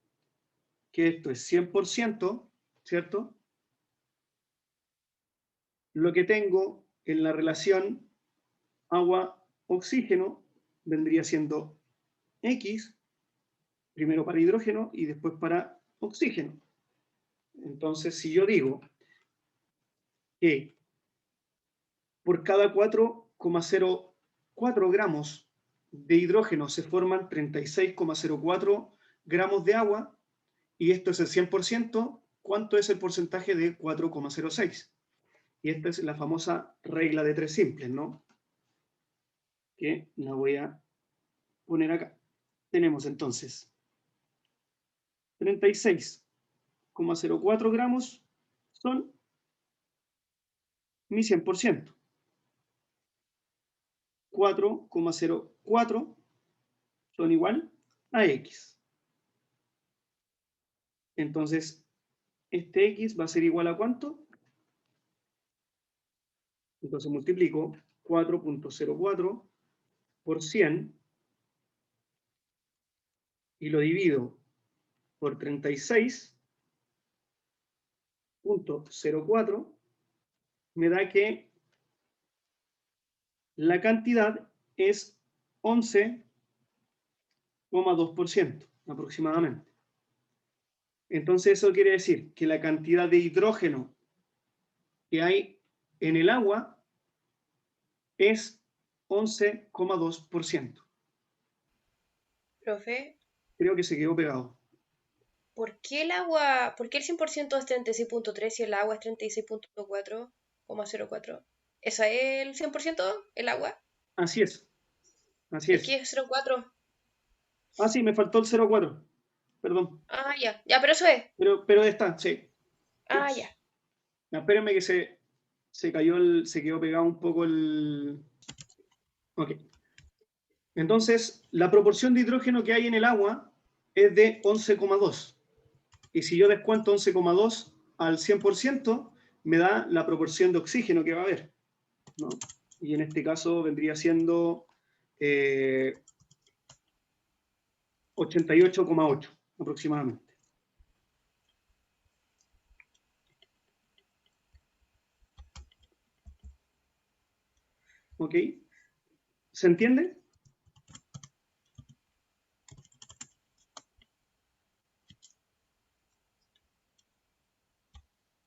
que esto es 100%, ¿cierto? Lo que tengo en la relación agua-oxígeno vendría siendo X, primero para hidrógeno y después para oxígeno. Entonces, si yo digo que por cada 4,04 gramos de hidrógeno se forman 36,04 gramos de agua, y esto es el 100%, ¿cuánto es el porcentaje de 4,06? Y esta es la famosa regla de 3 simples, ¿no? Que la voy a poner acá. Tenemos entonces 36,04 gramos son mi 100%. 4,04 son igual a X. Entonces, este X va a ser igual a ¿cuánto? Entonces multiplico 4,04 por 100 y lo divido por 36,04, me da que la cantidad es 11,2% aproximadamente. Entonces eso quiere decir que la cantidad de hidrógeno que hay en el agua es 11,2%. Profe, Creo que se quedó pegado. ¿por qué el 100% es 36,3 y el agua es 36,04? ¿Esa es el 100%? ¿El agua? Así es. Así ¿Y es. qué es 0,4? Ah, sí, me faltó el 0,4. Perdón. Ah, ya. Ya, pero eso es. Pero está, sí. Ah, Ups. ya. No, espérenme que se quedó pegado un poco el... Ok. Entonces, la proporción de hidrógeno que hay en el agua es de 11,2. Y si yo descuento 11,2 al 100%, me da la proporción de oxígeno que va a haber, ¿no? Y en este caso vendría siendo 88,8 aproximadamente. ¿Ok? ¿Se entiende?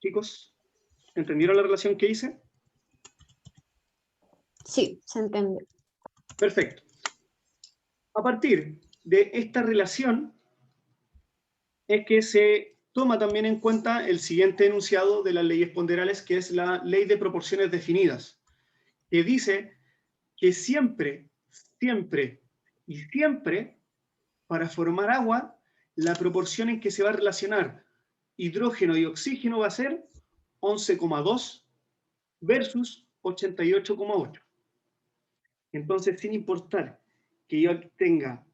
Chicos, ¿entendieron la relación que hice? Sí, se entiende. Perfecto. A partir de esta relación es que se toma también en cuenta el siguiente enunciado de las leyes ponderales, que es la ley de proporciones definidas, que dice que siempre, siempre y siempre, para formar agua, la proporción en que se va a relacionar hidrógeno y oxígeno va a ser 11,2 versus 88,8. Entonces, sin importar que yo tenga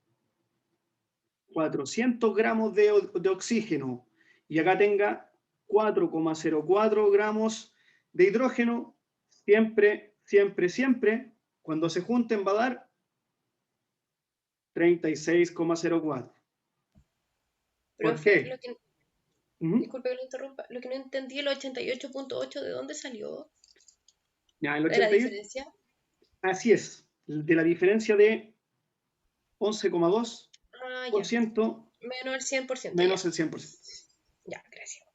400 gramos de oxígeno y acá tenga 4,04 gramos de hidrógeno, siempre, siempre, siempre, cuando se junten va a dar 36,04. ¿Por Profe, qué? Ujú. disculpe que lo interrumpa. Lo que no entendí, el 88,8, ¿de dónde salió? Ya, el ¿De la 88, diferencia? así es, de la diferencia de 11,2% Ah, ya. Menos el 100%, ya. menos el 100%. Ya, gracias.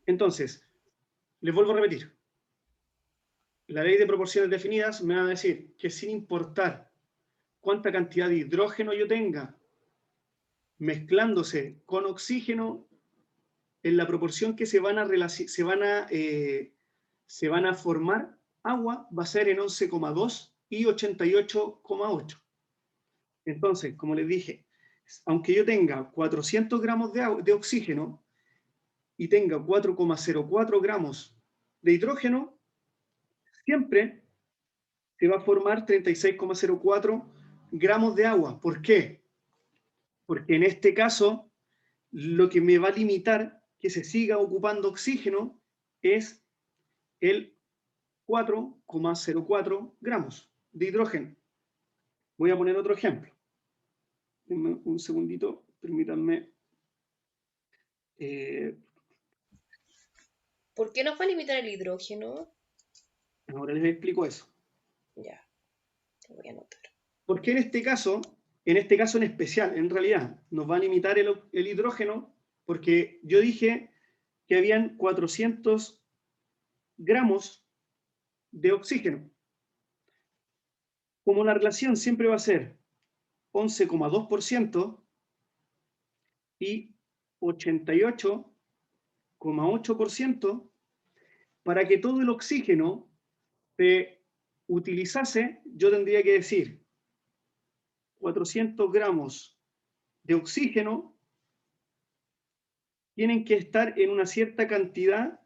Entonces, les vuelvo a repetir. La ley de proporciones definidas me va a decir que sin importar cuánta cantidad de hidrógeno yo tenga mezclándose con oxígeno, en la proporción que se van a formar agua, va a ser en 11,2 y 88,8. Entonces, como les dije, aunque yo tenga 400 gramos de oxígeno y tenga 4,04 gramos de hidrógeno, siempre se va a formar 36,04 gramos de agua. ¿Por qué? Porque en este caso, lo que me va a limitar que se siga ocupando oxígeno es el 4,04 gramos de hidrógeno. Voy a poner otro ejemplo. Denme un segundito, permítanme. ¿Por qué nos va a limitar el hidrógeno? Ahora les explico eso. Ya, lo voy a anotar. Porque en este caso en especial, en realidad, nos va a limitar el hidrógeno porque yo dije que habían 400 gramos de oxígeno. Como la relación siempre va a ser 11,2% y 88,8%, para que todo el oxígeno se utilizase, yo tendría que decir 400 gramos de oxígeno tienen que estar en una cierta cantidad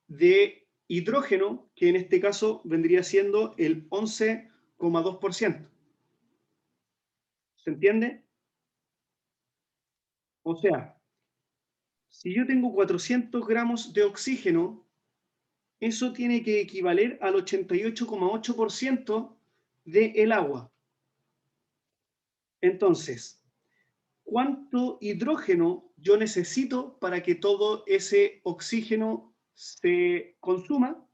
de hidrógeno, que en este caso vendría siendo el 11,2%. ¿Se entiende? O sea, si yo tengo 400 gramos de oxígeno, eso tiene que equivaler al 88,8% del agua. Entonces, ¿cuánto hidrógeno yo necesito para que todo ese oxígeno se consuma?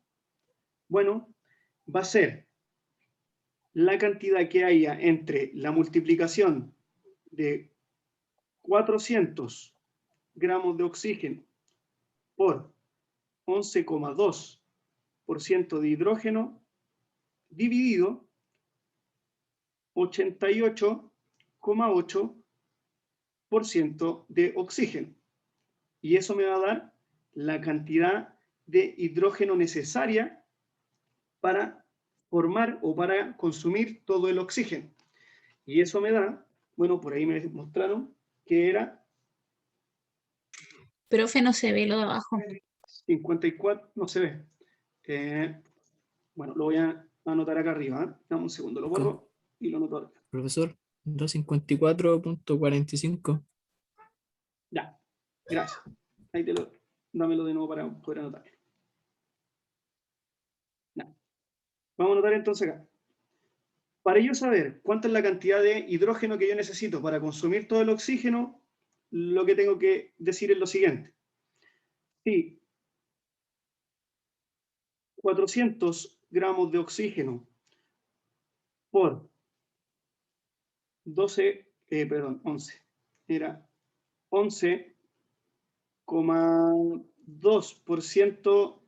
Bueno, va a ser la cantidad que haya entre la multiplicación de 400 gramos de oxígeno por 11,2% de hidrógeno dividido 88,8% de oxígeno. Y eso me va a dar la cantidad de hidrógeno necesaria para formar o para consumir todo el oxígeno. Y eso me da, bueno, por ahí me mostraron que era Profe, no se ve lo de abajo. 54, no se ve. Bueno, lo voy a anotar acá arriba. Dame un segundo, lo borro y lo anoto acá. Profesor, 254.45. Ya, gracias. Ahí dámelo de nuevo para poder anotar. Ya. Vamos a anotar entonces acá. Para yo saber cuánta es la cantidad de hidrógeno que yo necesito para consumir todo el oxígeno, lo que tengo que decir es lo siguiente. Si 400 gramos de oxígeno por 11, era 11,2%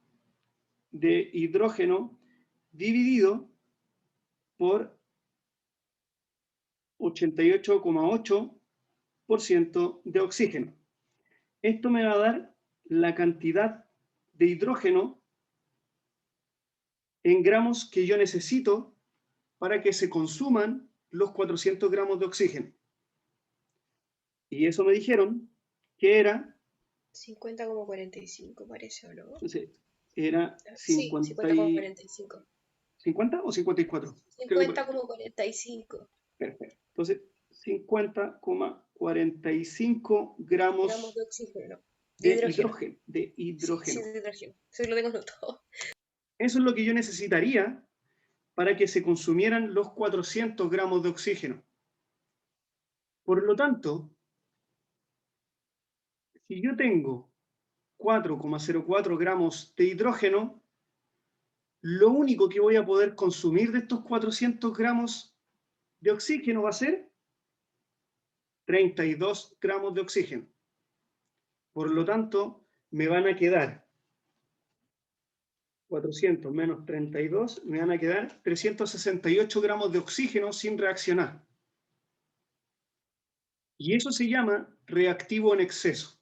de hidrógeno dividido por 88,8% de oxígeno. Esto me va a dar la cantidad de hidrógeno en gramos que yo necesito para que se consuman los 400 gramos de oxígeno. Y eso me dijeron que era 50,45 parece, ¿o no? entonces, era Sí, 50,45. 50 o 54. Creo que 50,45 perfecto. Entonces, 50,45 gramos gramos de oxígeno. de hidrógeno. hidrógeno. Sí, de hidrógeno. Eso lo tengo anotado. Eso es lo que yo necesitaría para que se consumieran los 400 gramos de oxígeno. Por lo tanto, si yo tengo 4,04 gramos de hidrógeno, lo único que voy a poder consumir de estos 400 gramos de oxígeno va a ser 32 gramos de oxígeno. Por lo tanto, me van a quedar 400 menos 32, me van a quedar 368 gramos de oxígeno sin reaccionar. Y eso se llama reactivo en exceso.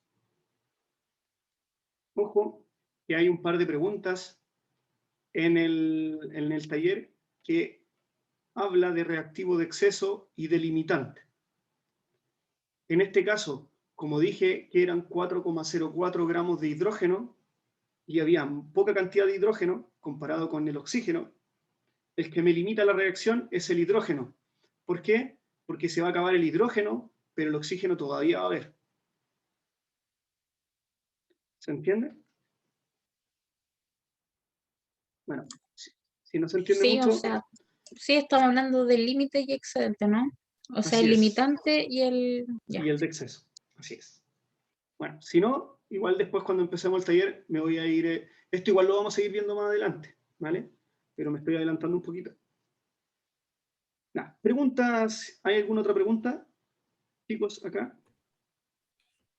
Ojo, que hay un par de preguntas en el taller que habla de reactivo de exceso y de limitante. En este caso, como dije que eran 4,04 gramos de hidrógeno y había poca cantidad de hidrógeno comparado con el oxígeno, el que me limita la reacción es el hidrógeno. ¿Por qué? Porque se va a acabar el hidrógeno, pero el oxígeno todavía va a haber. ¿Se entiende? Bueno, si no se entiende Sí, o mucho, sea, sí estamos hablando del límite y excedente, ¿no? O sea, así el es. limitante y el... Ya. Y el de exceso. Así es. Bueno, si no, igual después cuando empecemos el taller me voy a ir... esto igual lo vamos a seguir viendo más adelante, ¿vale? Pero me estoy adelantando un poquito. Nah, ¿preguntas? ¿Hay alguna otra pregunta, chicos, acá?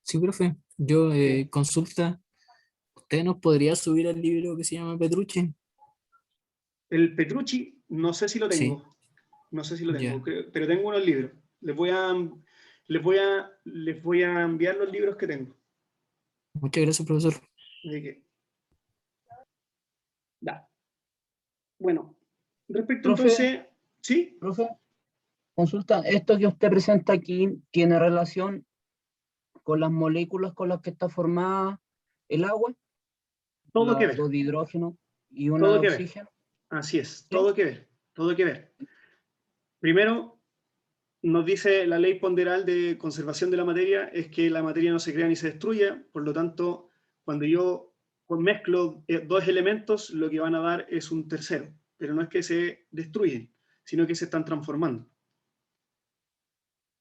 Sí, profe, yo Bien. consulta, ¿usted nos podría subir el libro que se llama Petrucci? El Petrucci, no sé si lo Sí, tengo. No sé si lo tengo, ya. pero tengo unos libros. Les voy a enviar los libros que tengo. Muchas gracias, profesor. Así que, da. Bueno, respecto Profe, entonces, ¿sí? profe, consulta, ¿esto que usted presenta aquí tiene relación con las moléculas con las que está formada el agua? Todo que Las ver, dos de hidrógeno y una de todo que ver. oxígeno. Así es, ¿Sí? todo que ver, todo que ver. Primero, nos dice la ley ponderal de conservación de la materia, es que la materia no se crea ni se destruye, por lo tanto, cuando yo mezclo dos elementos, lo que van a dar es un tercero, pero no es que se destruyen, sino que se están transformando.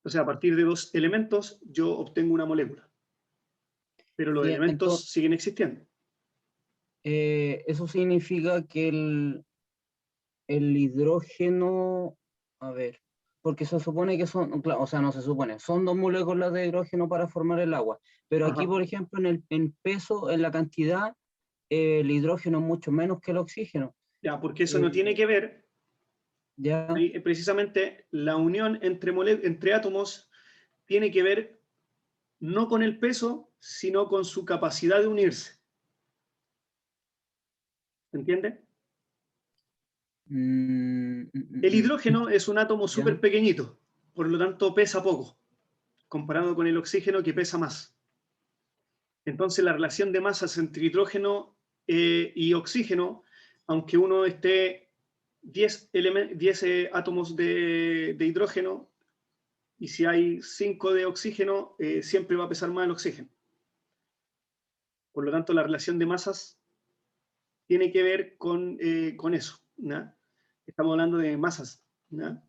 O sea, a partir de dos elementos, yo obtengo una molécula, pero los Y elementos entonces, siguen existiendo. eso significa que el hidrógeno, a ver, porque se supone que son, claro, o sea, no se supone, son dos moléculas de hidrógeno para formar el agua, pero aquí, Ajá. por ejemplo, en peso, en la cantidad, el hidrógeno es mucho menos que el oxígeno. Ya, porque eso no tiene Eh, que ver, ya, ahí, precisamente la unión entre átomos tiene que ver no con el peso, sino con su capacidad de unirse. ¿Entiende? El hidrógeno es un átomo ya. súper pequeñito, por lo tanto pesa poco, comparado con el oxígeno que pesa más. Entonces la relación de masas entre hidrógeno y oxígeno, aunque uno esté 10 átomos de hidrógeno, y si hay 5 de oxígeno, siempre va a pesar más el oxígeno. Por lo tanto, la relación de masas tiene que ver con eso, ¿no? Estamos hablando de masas ¿ya?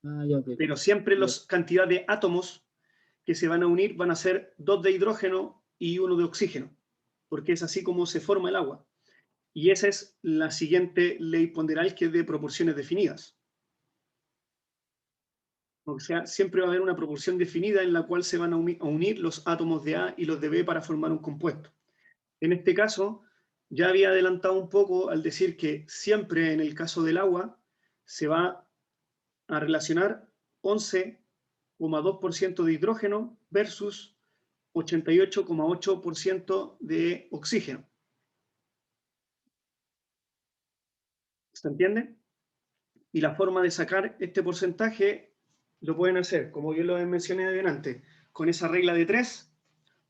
Ah, ya, ok. Pero siempre la cantidad de átomos que se van a unir van a ser 2 de hidrógeno y 1 de oxígeno, porque es así como se forma el agua. Y esa es la siguiente ley ponderal, que es de proporciones definidas. O sea, siempre va a haber una proporción definida en la cual se van a unir los átomos de A y los de B para formar un compuesto. En este caso, ya había adelantado un poco al decir que siempre en el caso del agua se va a relacionar 11,2% de hidrógeno versus 88,8% de oxígeno. ¿Se entiende? Y la forma de sacar este porcentaje lo pueden hacer, como yo lo mencioné adelante, con esa regla de 3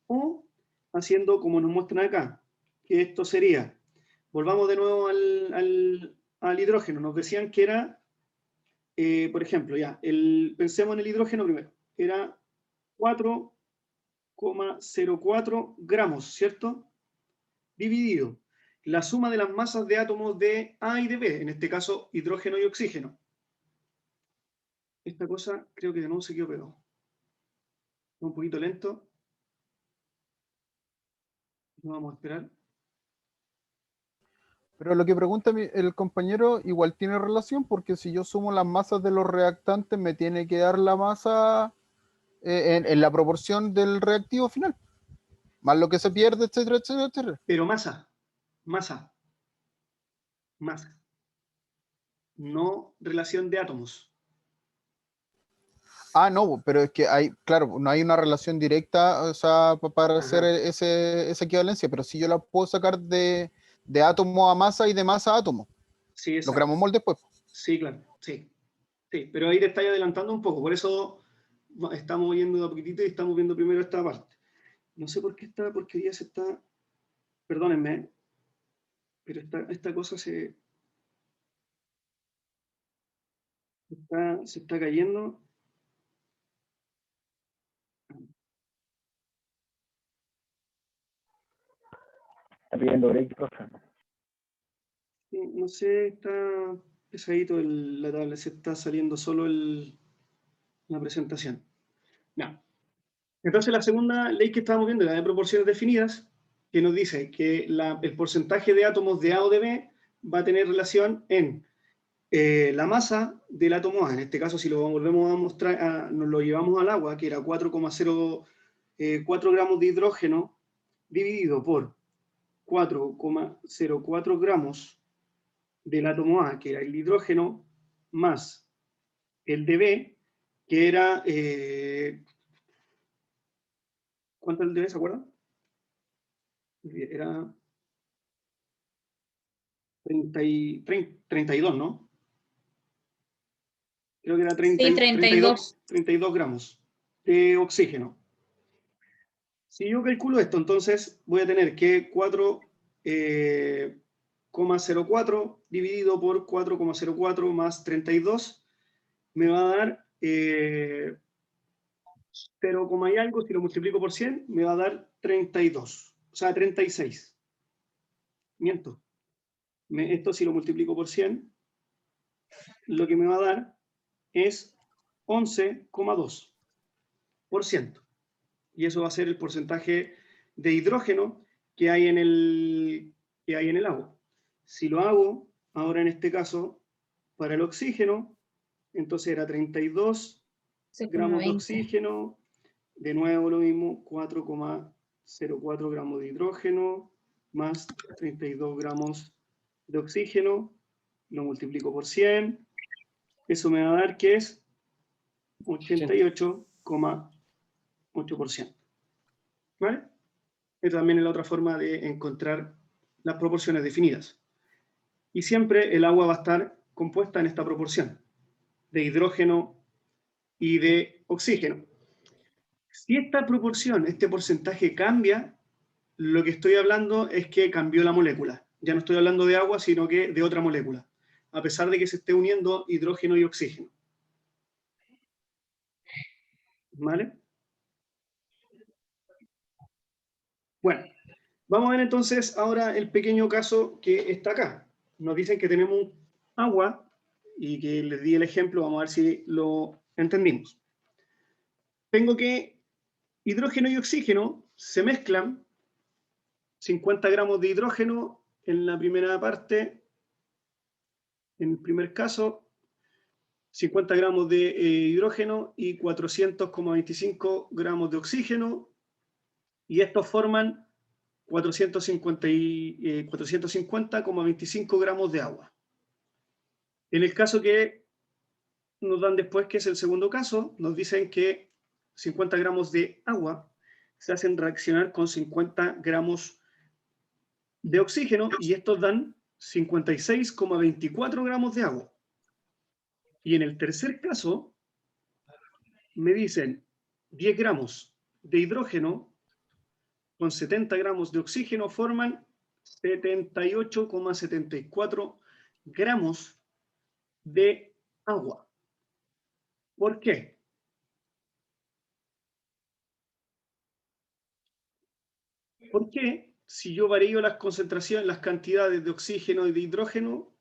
o haciendo como nos muestran acá, que esto sería, volvamos de nuevo al hidrógeno, nos decían que era, por ejemplo, ya, pensemos en el hidrógeno primero, era 4,04 gramos, ¿cierto? Dividido la suma de las masas de átomos de A y de B, en este caso hidrógeno y oxígeno. Esta cosa creo que de nuevo se quedó pegado. Un poquito lento. No vamos a esperar. Pero lo que pregunta el compañero igual tiene relación, porque si yo sumo las masas de los reactantes, me tiene que dar la masa en la proporción del reactivo final. Más lo que se pierde, etcétera, etcétera, etcétera. Pero masa. No relación de átomos. Ah, no, pero es que hay, claro, no hay una relación directa, o sea, para Ajá. hacer esa equivalencia, pero sí yo la puedo sacar de átomo a masa y de masa a átomo. Sí, Los exacto. gramos mol después. Sí, claro, sí. Sí, pero ahí te estáis adelantando un poco, por eso estamos yendo de a poquitito y estamos viendo primero esta parte. No sé por qué esta porquería se está... Perdónenme, pero esta cosa se está cayendo. Está pidiendo break, profe. Sí, no sé, está pesadito la tablet, se está saliendo solo la presentación. No. Entonces la segunda ley que estábamos viendo, la de proporciones definidas, que nos dice que el porcentaje de átomos de A o de B va a tener relación en la masa del átomo A. En este caso, si lo volvemos a mostrar, nos lo llevamos al agua, que era 4,04 gramos de hidrógeno dividido por 4,04 gramos del átomo A, que era el hidrógeno, más el de B, que era... ¿cuánto el de B, se acuerdan? Era 32, ¿no? Creo que era 32 gramos de oxígeno. Si yo calculo esto, entonces voy a tener que 4,04 dividido por 4,04 más 32 me va a dar 0, y algo, si lo multiplico por 100, me va a dar 32, o sea, 36. Miento. Esto si lo multiplico por 100, lo que me va a dar es 11,2%. Y eso va a ser el porcentaje de hidrógeno que hay en el agua. Si lo hago, ahora en este caso, para el oxígeno, entonces era 32 gramos de oxígeno, de nuevo lo mismo, 4,04 gramos de hidrógeno, más 32 gramos de oxígeno, lo multiplico por 100, eso me va a dar que es 88,8%. ¿Vale? Esta también es la otra forma de encontrar las proporciones definidas. Y siempre el agua va a estar compuesta en esta proporción de hidrógeno y de oxígeno. Si esta proporción, este porcentaje cambia, lo que estoy hablando es que cambió la molécula. Ya no estoy hablando de agua, sino que de otra molécula, a pesar de que se esté uniendo hidrógeno y oxígeno. ¿Vale? Bueno, vamos a ver entonces ahora el pequeño caso que está acá. Nos dicen que tenemos agua y que les di el ejemplo, vamos a ver si lo entendimos. Tengo que hidrógeno y oxígeno se mezclan, 50 gramos de hidrógeno en la primera parte, en el primer caso, 50 gramos de hidrógeno y 400,25 gramos de oxígeno, y estos forman 450,25 gramos de agua. En el caso que nos dan después, que es el segundo caso, nos dicen que 50 gramos de agua se hacen reaccionar con 50 gramos de oxígeno, y estos dan 56,24 gramos de agua. Y en el tercer caso, me dicen 10 gramos de hidrógeno con 70 gramos de oxígeno forman 78,74 gramos de agua. ¿Por qué? Porque si yo varío las concentraciones, las cantidades de oxígeno y de hidrógeno,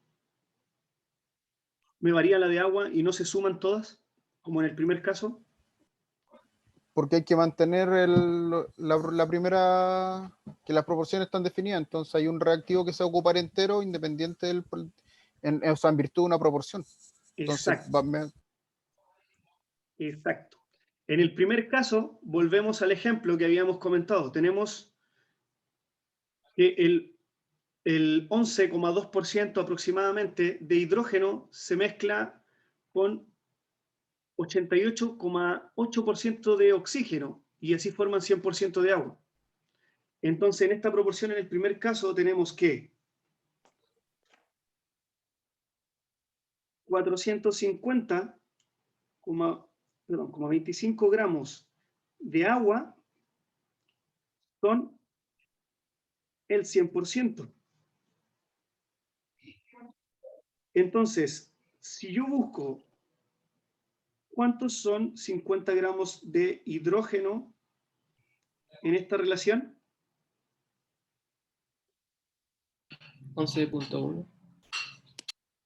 me varía la de agua y no se suman todas, como en el primer caso. Porque hay que mantener la primera, que las proporciones están definidas, entonces hay un reactivo que se va a ocupar entero independiente del, o sea, en virtud de una proporción. Entonces, Exacto. Exacto. En el primer caso, volvemos al ejemplo que habíamos comentado. Tenemos que el 11,2% aproximadamente de hidrógeno se mezcla con 88,8% de oxígeno, y así forman 100% de agua. Entonces, en esta proporción, en el primer caso, tenemos que 450,25 gramos de agua son el 100%. Entonces, si yo busco cuántos son 50 gramos de hidrógeno en esta relación, 11.1.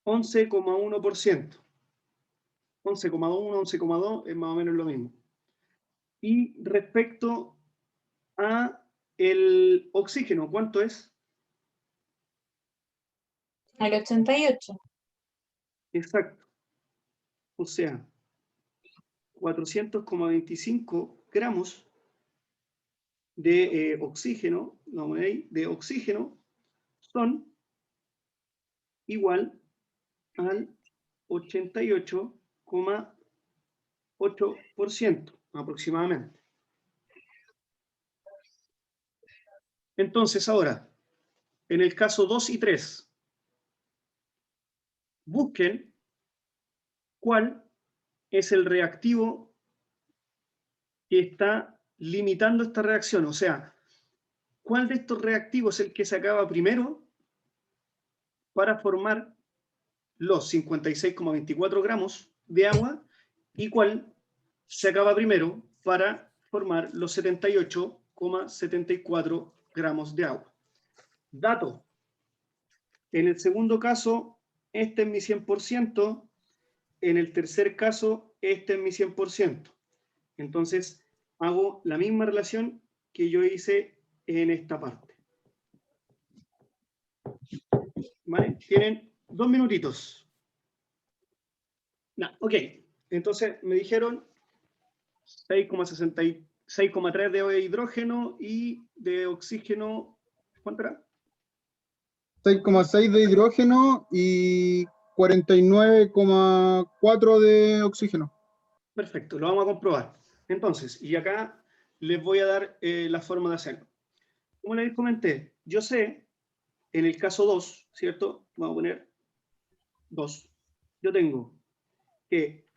11,1%. 11,1, 11,2 es más o menos lo mismo. Y respecto a el oxígeno, ¿cuánto es? Al 88. Exacto. O sea, 400,25 gramos de oxígeno, vamos ahí, de oxígeno son igual al 88,8% aproximadamente. Entonces, ahora, en el caso 2 y 3, busquen cuál es el reactivo que está limitando esta reacción. O sea, ¿cuál de estos reactivos es el que se acaba primero para formar los 56,24 gramos de agua, y cuál se acaba primero para formar los 78,74 gramos de agua? Dato. En el segundo caso, este es mi 100%. En el tercer caso, este es mi 100%. Entonces, hago la misma relación que yo hice en esta parte. ¿Vale? Tienen 2 minutitos. Ok. Entonces, me dijeron 6,3 de hidrógeno y de oxígeno, ¿cuánto era? 6,6 de hidrógeno y 49,4 de oxígeno. Perfecto, lo vamos a comprobar. Entonces, y acá les voy a dar la forma de hacerlo. Como les comenté, yo sé, en el caso 2, ¿cierto? Vamos a poner 2. Yo tengo que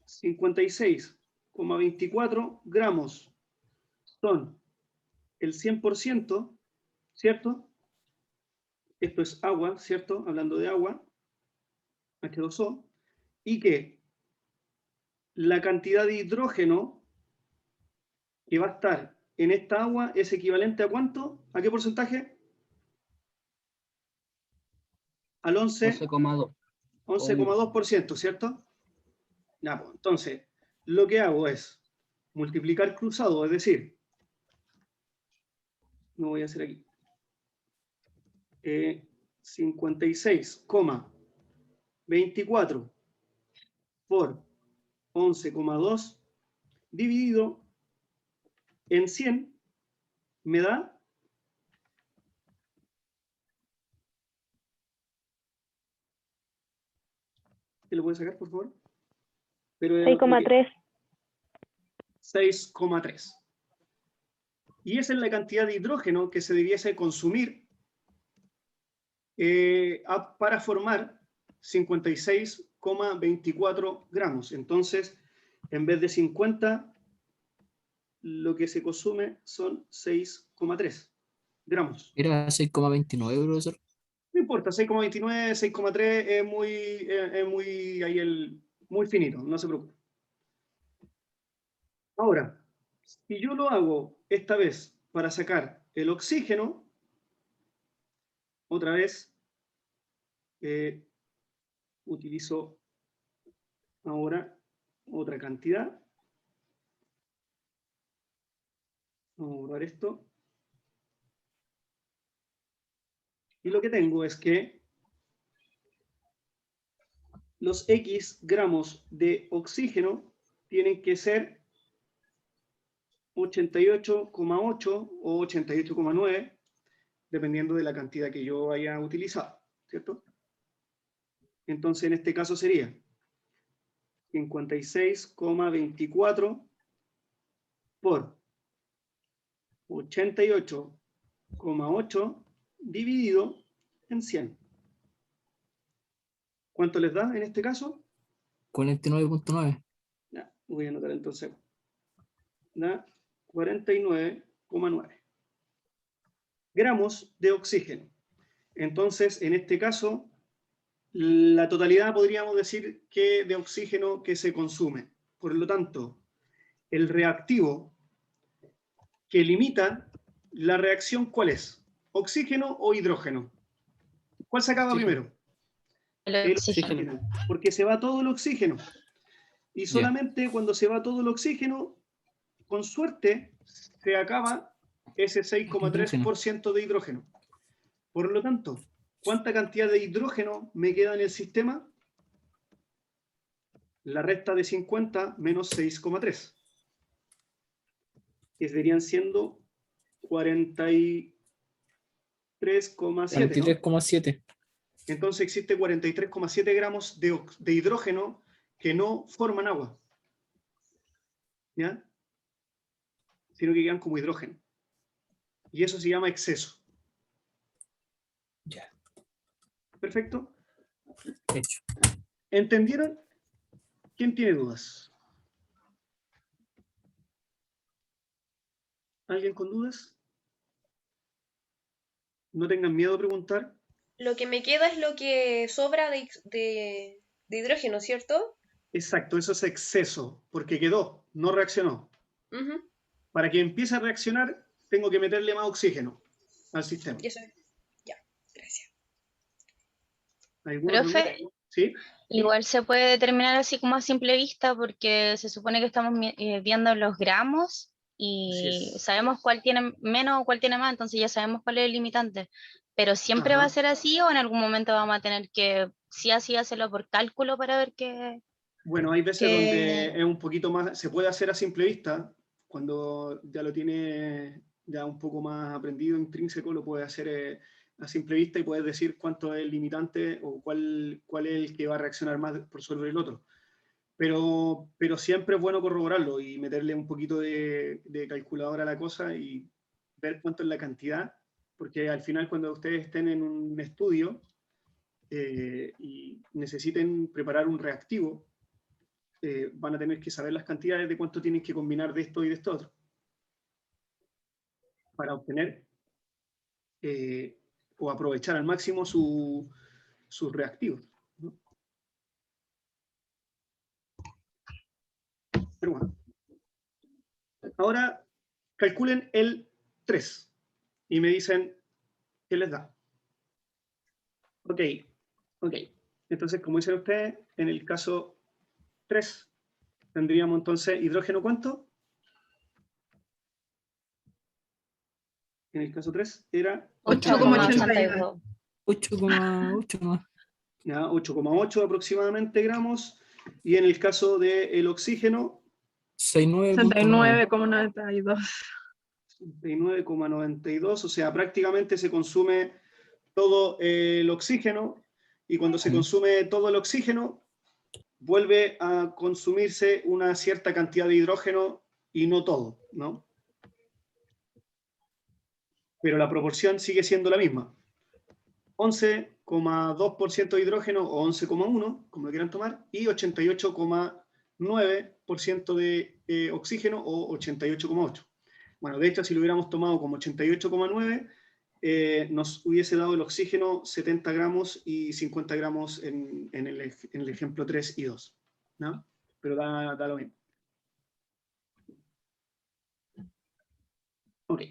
56,24 gramos son el 100%, ¿cierto? Esto es agua, ¿cierto? Hablando de agua, H2O, y que la cantidad de hidrógeno que va a estar en esta agua es equivalente ¿a cuánto? ¿A qué porcentaje? Al 11,2. 11,2%, ¿cierto? Ya, pues, entonces, lo que hago es multiplicar cruzado, es decir, lo voy a hacer aquí. 56,24 por 11,2 dividido en 100 me da ¿Te lo puedes sacar, por favor? 6,3. 6,3. Y esa es la cantidad de hidrógeno que se debiese consumir para formar 56,24 gramos. Entonces, en vez de 50, lo que se consume son 6,3 gramos. Era 6,29, profesor. No importa, 6,29, 6,3 es muy, ahí muy finito, no se preocupe. Ahora, si yo lo hago esta vez para sacar el oxígeno, otra vez utilizo ahora otra cantidad. Vamos a borrar esto. Y lo que tengo es que los X gramos de oxígeno tienen que ser 88,8 o 88,9, dependiendo de la cantidad que yo haya utilizado, ¿cierto? Entonces, en este caso sería 56,24 por 88,8 dividido en 100. ¿Cuánto les da en este caso? 49,9. Ya, voy a anotar entonces. Da 49,9 gramos de oxígeno. Entonces, en este caso, la totalidad podríamos decir que de oxígeno que se consume. Por lo tanto, el reactivo que limita la reacción, ¿cuál es? ¿Oxígeno o hidrógeno? ¿Cuál se acaba primero? El oxígeno. Porque se va todo el oxígeno. Y solamente cuando se va todo el oxígeno, con suerte, se acaba ese 6,3% de hidrógeno. Por lo tanto, ¿cuánta cantidad de hidrógeno me queda en el sistema? La resta de 50 menos 6,3. Que serían siendo 43,7. 43,7. Entonces existe 43,7 gramos de hidrógeno que no forman agua. ¿Ya? Sino que quedan como hidrógeno. Y eso se llama exceso. Ya. Perfecto. Hecho. ¿Entendieron? ¿Quién tiene dudas? ¿Alguien con dudas? No tengan miedo a preguntar. Lo que me queda es lo que sobra de hidrógeno, ¿cierto? Exacto, eso es exceso, porque quedó, no reaccionó. Ujú. Para que empiece a reaccionar, tengo que meterle más oxígeno al sistema. Y eso es. Ya, gracias. ¿Alguna Profe, pregunta? ¿Sí? igual se puede determinar así como a simple vista porque se supone que estamos viendo los gramos Así y es. sabemos cuál tiene menos o cuál tiene más, entonces ya sabemos cuál es el limitante. Pero siempre va a Ajá. ser así o en algún momento vamos a tener que sí así hacerlo por cálculo para ver qué. Bueno, hay veces donde es un poquito más, se puede hacer a simple vista, cuando ya lo tiene ya un poco más aprendido intrínseco, lo puede hacer a simple vista y puedes decir cuánto es el limitante o cuál es el que va a reaccionar más por sobre el otro. Pero siempre es bueno corroborarlo y meterle un poquito de calculadora a la cosa y ver cuánto es la cantidad, porque al final cuando ustedes estén en un estudio y necesiten preparar un reactivo, van a tener que saber las cantidades de cuánto tienen que combinar de esto y de esto otro para obtener o aprovechar al máximo sus reactivos, ¿no? Pero bueno. Ahora calculen el 3 y me dicen qué les da. Ok. Entonces, como dicen ustedes, en el caso 3 tendríamos entonces hidrógeno, ¿cuánto? En el caso 3 era 8,82. 8,8 más. 8,8 aproximadamente gramos. Y en el caso del oxígeno, 69,92. 69,92, o sea, prácticamente se consume todo el oxígeno, y cuando se consume todo el oxígeno, vuelve a consumirse una cierta cantidad de hidrógeno y no todo, ¿no? Pero la proporción sigue siendo la misma. 11,2% de hidrógeno o 11,1, como lo quieran tomar, y 88,9% de oxígeno o 88,8. Bueno, de hecho, si lo hubiéramos tomado como 88,9, nos hubiese dado el oxígeno 70 gramos y 50 gramos en el ejemplo 3 y 2, ¿no? Pero da lo mismo. Ok.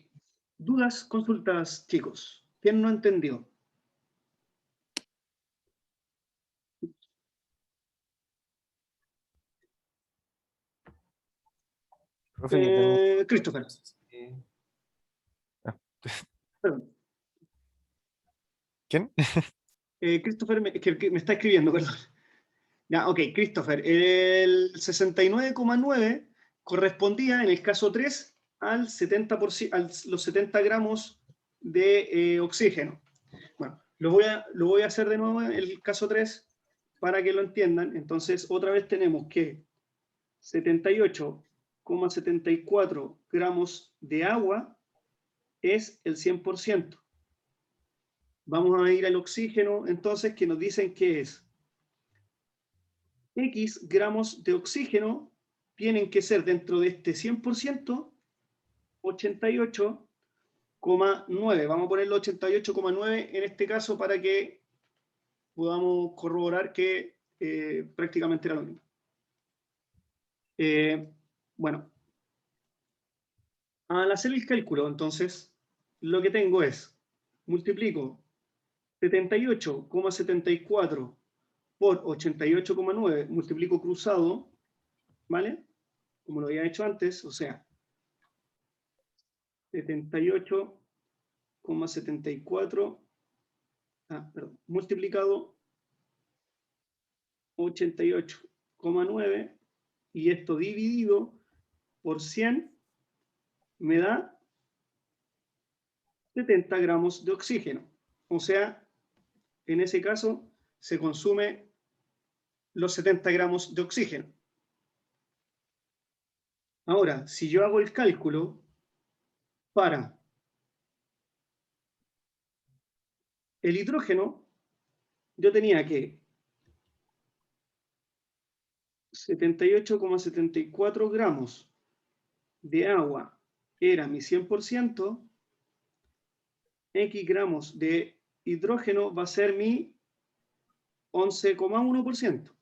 ¿Dudas, consultas, chicos? ¿Quién no entendió? Profe, Christopher. Perdón. ¿Quién? Christopher que me está escribiendo, perdón. Ya, ok, Christopher. El 69,9 correspondía en el caso 3 al 70%, a los 70 gramos de oxígeno. Bueno, lo voy a hacer de nuevo en el caso 3 para que lo entiendan. Entonces, otra vez tenemos que 78,74 gramos de agua es el 100%. Vamos a ir al oxígeno, entonces, que nos dicen que es X gramos de oxígeno tienen que ser dentro de este 100%, 88,9. Vamos a ponerlo 88,9 en este caso para que podamos corroborar que prácticamente era lo mismo. Bueno, al hacer el cálculo, entonces, lo que tengo es, multiplico 78,74 por 88,9, multiplico cruzado, ¿vale? Como lo había hecho antes, o sea, 78,74, multiplicado 88,9, y esto dividido por 100 me da 70 gramos de oxígeno. O sea, en ese caso se consume los 70 gramos de oxígeno. Ahora, si yo hago el cálculo para el hidrógeno, yo tenía que 78,74 gramos de agua era mi 100%, X gramos de hidrógeno va a ser mi 11,1%.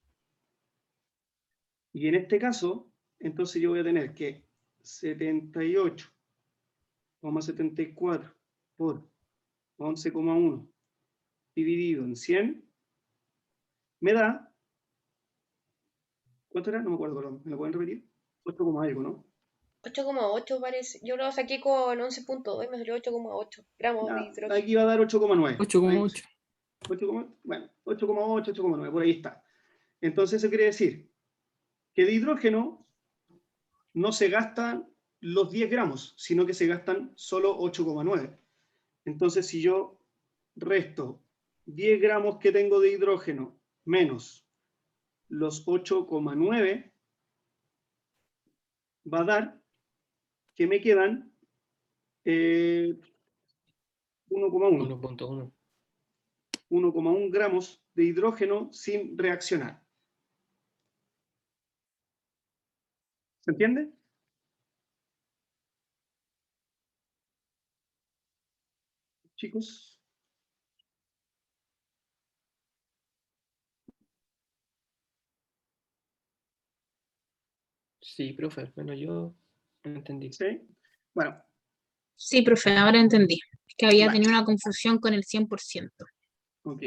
Y en este caso, entonces yo voy a tener que 78,74 por 11,1 dividido en 100 me da, ¿cuánto era? No me acuerdo, perdón. ¿Me lo pueden repetir? 8, algo, ¿no? 8,8 parece. Yo lo saqué con 11,2 y me salió 8,8 gramos de hidrógeno. Aquí va a dar 8,9. 8,8. Bueno, 8,8, 8,9, por ahí está. Entonces eso quiere decir que de hidrógeno no se gastan los 10 gramos, sino que se gastan solo 8,9. Entonces, si yo resto 10 gramos que tengo de hidrógeno menos los 8,9, va a dar que me quedan 1,1. 1,1 gramos de hidrógeno sin reaccionar. ¿Se entiende? Chicos. Sí, profe. Bueno, yo entendí. ¿Sí? Bueno. Sí, profe, ahora entendí. Que había Vale. tenido una confusión con el 100%. Ok.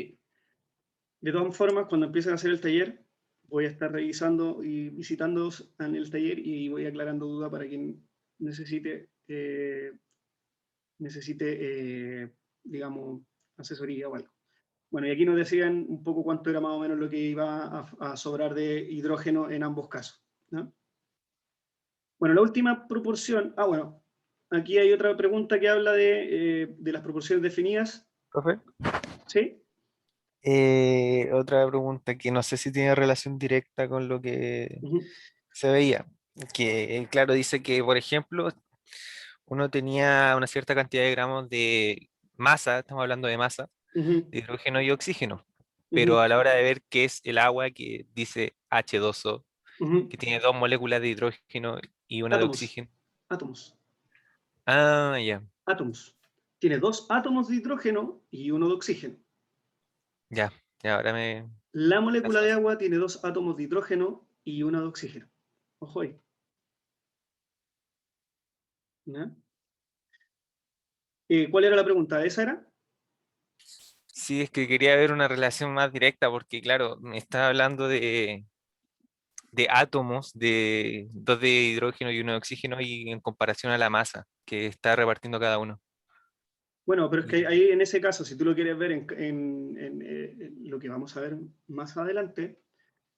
De todas formas, cuando empiecen a hacer el taller, voy a estar revisando y visitándoos en el taller y voy aclarando dudas para quien necesite, digamos, asesoría o algo. Bueno, y aquí nos decían un poco cuánto era más o menos lo que iba a sobrar de hidrógeno en ambos casos, ¿no? Bueno, la última proporción, bueno, aquí hay otra pregunta que habla de las proporciones definidas. Profe, ¿Sí? otra pregunta que no sé si tiene relación directa con lo que se veía. Que, claro, dice que, por ejemplo, uno tenía una cierta cantidad de gramos de masa, estamos hablando de masa, de hidrógeno y oxígeno, pero a la hora de ver qué es el agua, que dice H2O, que tiene 2 moléculas de hidrógeno y una de oxígeno. Átomos. Ah, ya. Átomos. Tiene 2 átomos de hidrógeno y uno de oxígeno. Ya, ahora me... La molécula de agua tiene 2 átomos de hidrógeno y una de oxígeno. Ojo ahí. ¿Ya? ¿Cuál era la pregunta? ¿Esa era? Sí, es que quería ver una relación más directa, porque claro, me está hablando de átomos, de 2 de hidrógeno y uno de oxígeno, y en comparación a la masa que está repartiendo cada uno. Bueno, pero es que ahí en ese caso, si tú lo quieres ver en lo que vamos a ver más adelante,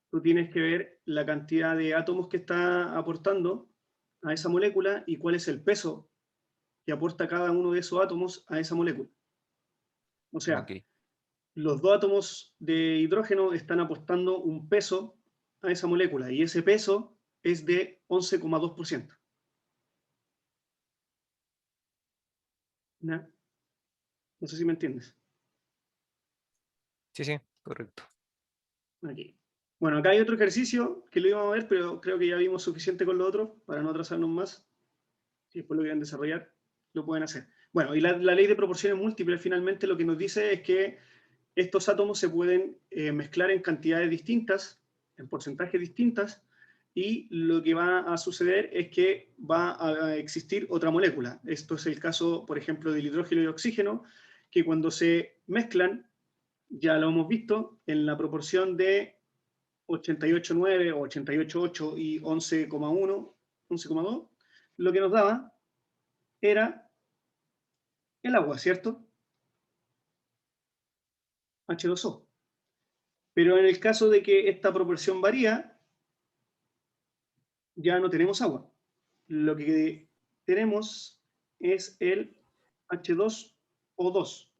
tú tienes que ver la cantidad de átomos que está aportando a esa molécula y cuál es el peso que aporta cada uno de esos átomos a esa molécula. O sea, los 2 átomos de hidrógeno están aportando un peso a esa molécula y ese peso es de 11,2%. ¿No? No sé si me entiendes. Sí, correcto. Aquí. Bueno, acá hay otro ejercicio que lo íbamos a ver, pero creo que ya vimos suficiente con lo otro para no atrasarnos más. Si después lo quieren desarrollar, lo pueden hacer. Bueno, y la ley de proporciones múltiples finalmente lo que nos dice es que estos átomos se pueden mezclar en cantidades distintas, en porcentajes distintas, y lo que va a suceder es que va a existir otra molécula. Esto es el caso, por ejemplo, del hidrógeno y el oxígeno, que cuando se mezclan, ya lo hemos visto, en la proporción de 88,9 o 88,8 y 11,1, 11,2, lo que nos daba era el agua, ¿cierto? H2O. Pero en el caso de que esta proporción varía, ya no tenemos agua. Lo que tenemos es el H2O2,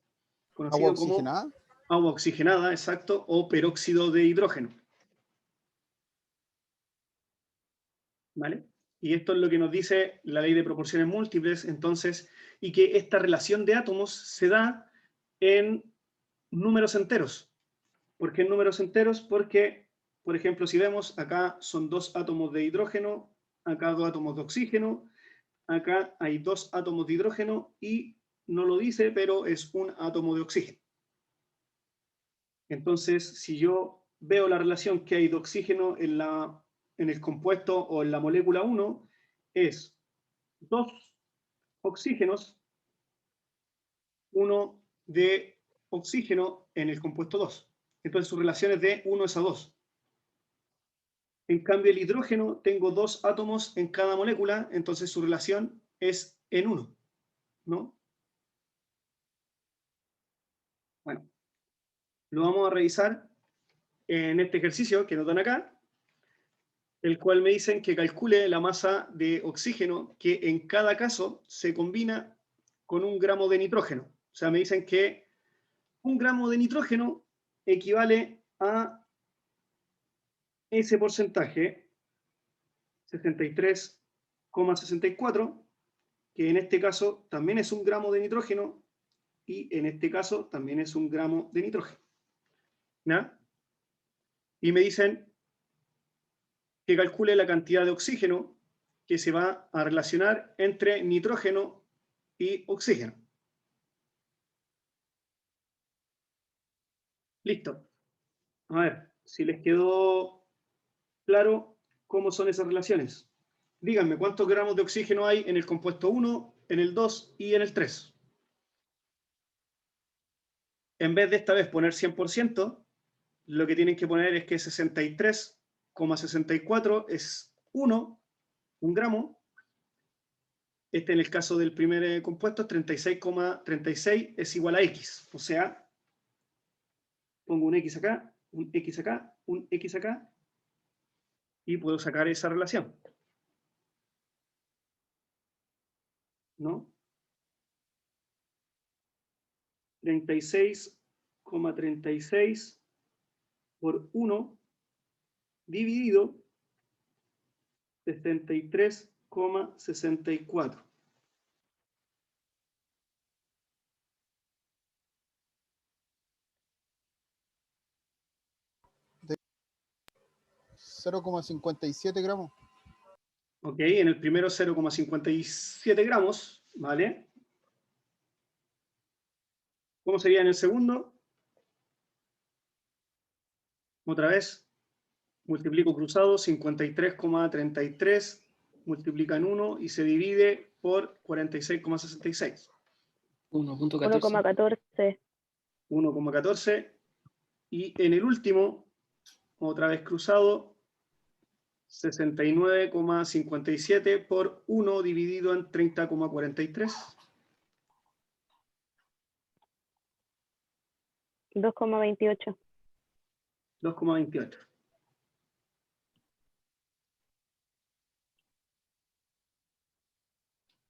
conocido ¿Agua oxigenada? como agua oxigenada, exacto, o peróxido de hidrógeno. ¿Vale? Y esto es lo que nos dice la ley de proporciones múltiples, entonces, y que esta relación de átomos se da en números enteros. ¿Por qué en números enteros? Porque, por ejemplo, si vemos, acá son 2 átomos de hidrógeno, acá 2 átomos de oxígeno, acá hay 2 átomos de hidrógeno y no lo dice, pero es un átomo de oxígeno. Entonces, si yo veo la relación que hay de oxígeno en el compuesto o en la molécula 1, es 2 oxígenos, 1 de oxígeno en el compuesto 2. Entonces su relación es de 1:2. En cambio, el hidrógeno, tengo 2 átomos en cada molécula, entonces su relación es en 1, ¿no? Bueno, lo vamos a revisar en este ejercicio que nos dan acá, el cual me dicen que calcule la masa de oxígeno que en cada caso se combina con 1 gramo de nitrógeno. O sea, me dicen que 1 gramo de nitrógeno equivale a ese porcentaje, 63,64, que en este caso también es 1 gramo de nitrógeno y en este caso también es 1 gramo de nitrógeno. ¿No? Y me dicen que calcule la cantidad de oxígeno que se va a relacionar entre nitrógeno y oxígeno. Listo. A ver, si les quedó claro cómo son esas relaciones. Díganme, ¿cuántos gramos de oxígeno hay en el compuesto 1, en el 2 y en el 3? En vez de esta vez poner 100%, lo que tienen que poner es que 63,64 es 1 gramo. Este en el caso del primer compuesto, 36,36 es igual a X. O sea, pongo un X acá, un X acá, un X acá, y puedo sacar esa relación. ¿No? 36,36 por 1 dividido 73,64. De 0,57 gramos. Ok, en el primero 0,57 gramos, ¿vale? ¿Cómo sería en el segundo? Otra vez, multiplico cruzado, 53,33 multiplica en 1 y se divide por 46,66. 1,14. 1,14. Y en el último, otra vez cruzado, 69,57 por 1 dividido en 30,43. 2,28. 2,28.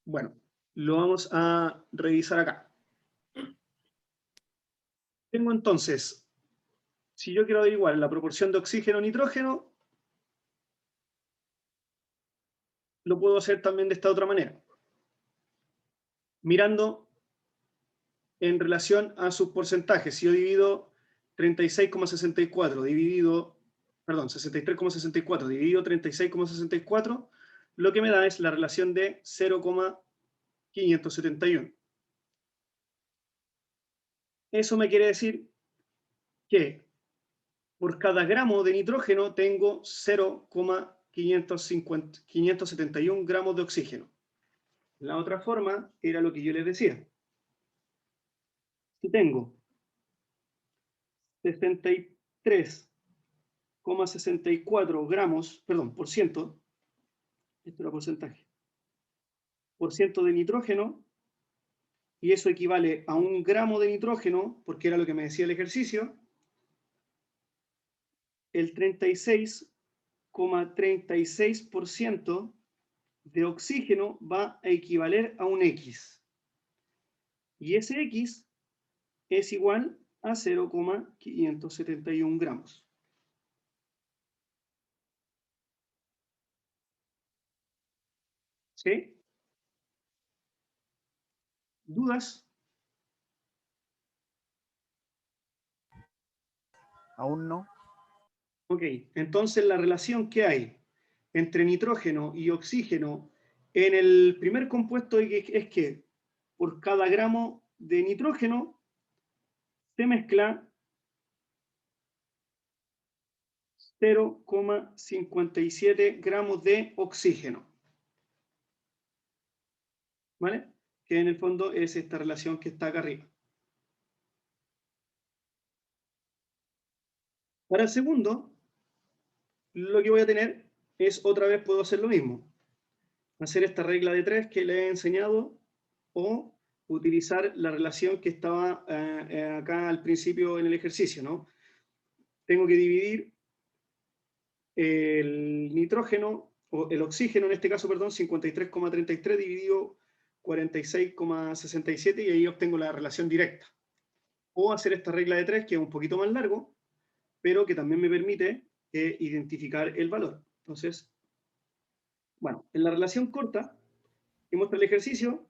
Bueno, lo vamos a revisar acá. Tengo entonces, si yo quiero averiguar la proporción de oxígeno-nitrógeno, lo puedo hacer también de esta otra manera. Mirando en relación a sus porcentajes. Si yo divido 36,64 dividido, perdón, 63,64 dividido 36,64, lo que me da es la relación de 0,571. Eso me quiere decir que por cada gramo de nitrógeno tengo 0,571 gramos de oxígeno. La otra forma era lo que yo les decía. Si tengo 63,64 gramos, perdón, por ciento, esto era porcentaje, por ciento de nitrógeno, y eso equivale a 1 gramo de nitrógeno, porque era lo que me decía el ejercicio, el 36,36% de oxígeno va a equivaler a un X. Y ese X es igual a 0,571 gramos. ¿Sí? ¿Dudas? Aún no. Ok, entonces la relación que hay entre nitrógeno y oxígeno en el primer compuesto es que por cada gramo de nitrógeno se mezcla 0,57 gramos de oxígeno. ¿Vale? Que en el fondo es esta relación que está acá arriba. Para el segundo, lo que voy a tener es otra vez puedo hacer lo mismo. Hacer esta regla de 3 que le he enseñado o utilizar la relación que estaba acá al principio en el ejercicio, ¿no? Tengo que dividir el nitrógeno, o el oxígeno en este caso, perdón, 53,33 dividido 46,67 y ahí obtengo la relación directa. O hacer esta regla de 3 que es un poquito más largo, pero que también me permite identificar el valor. Entonces, bueno, en la relación corta, que muestra el ejercicio,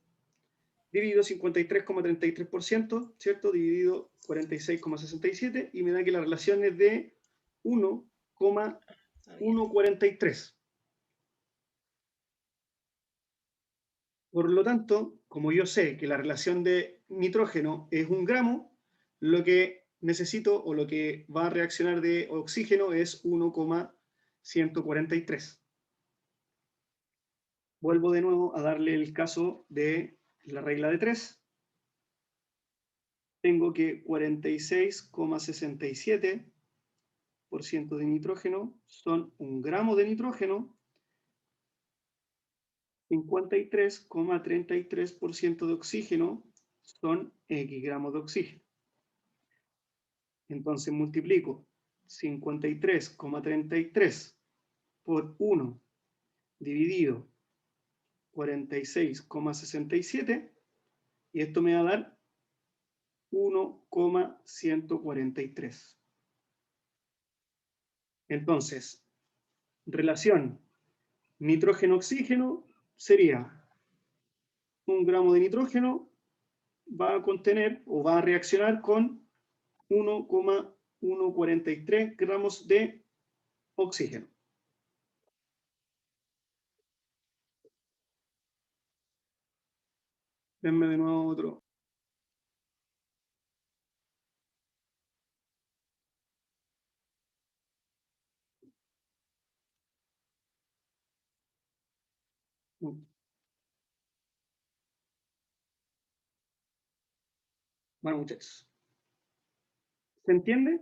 dividido 53,33%, ¿cierto? Dividido 46,67 y me da que la relación es de 1,143. Por lo tanto, como yo sé que la relación de nitrógeno es 1 gramo, lo que necesito o lo que va a reaccionar de oxígeno es 1,143. Vuelvo de nuevo a darle el caso de la regla de 3. Tengo que 46,67 de nitrógeno son 1 gramo de nitrógeno, 53,33% de oxígeno son X gramos de oxígeno. Entonces multiplico 53,33 por 1 dividido 46,67 y esto me va a dar 1,143. Entonces, relación nitrógeno-oxígeno sería 1 gramo de nitrógeno va a contener o va a reaccionar con 1,143 gramos de oxígeno. Denme de nuevo otro. Bueno, muchachos. ¿Se entiende?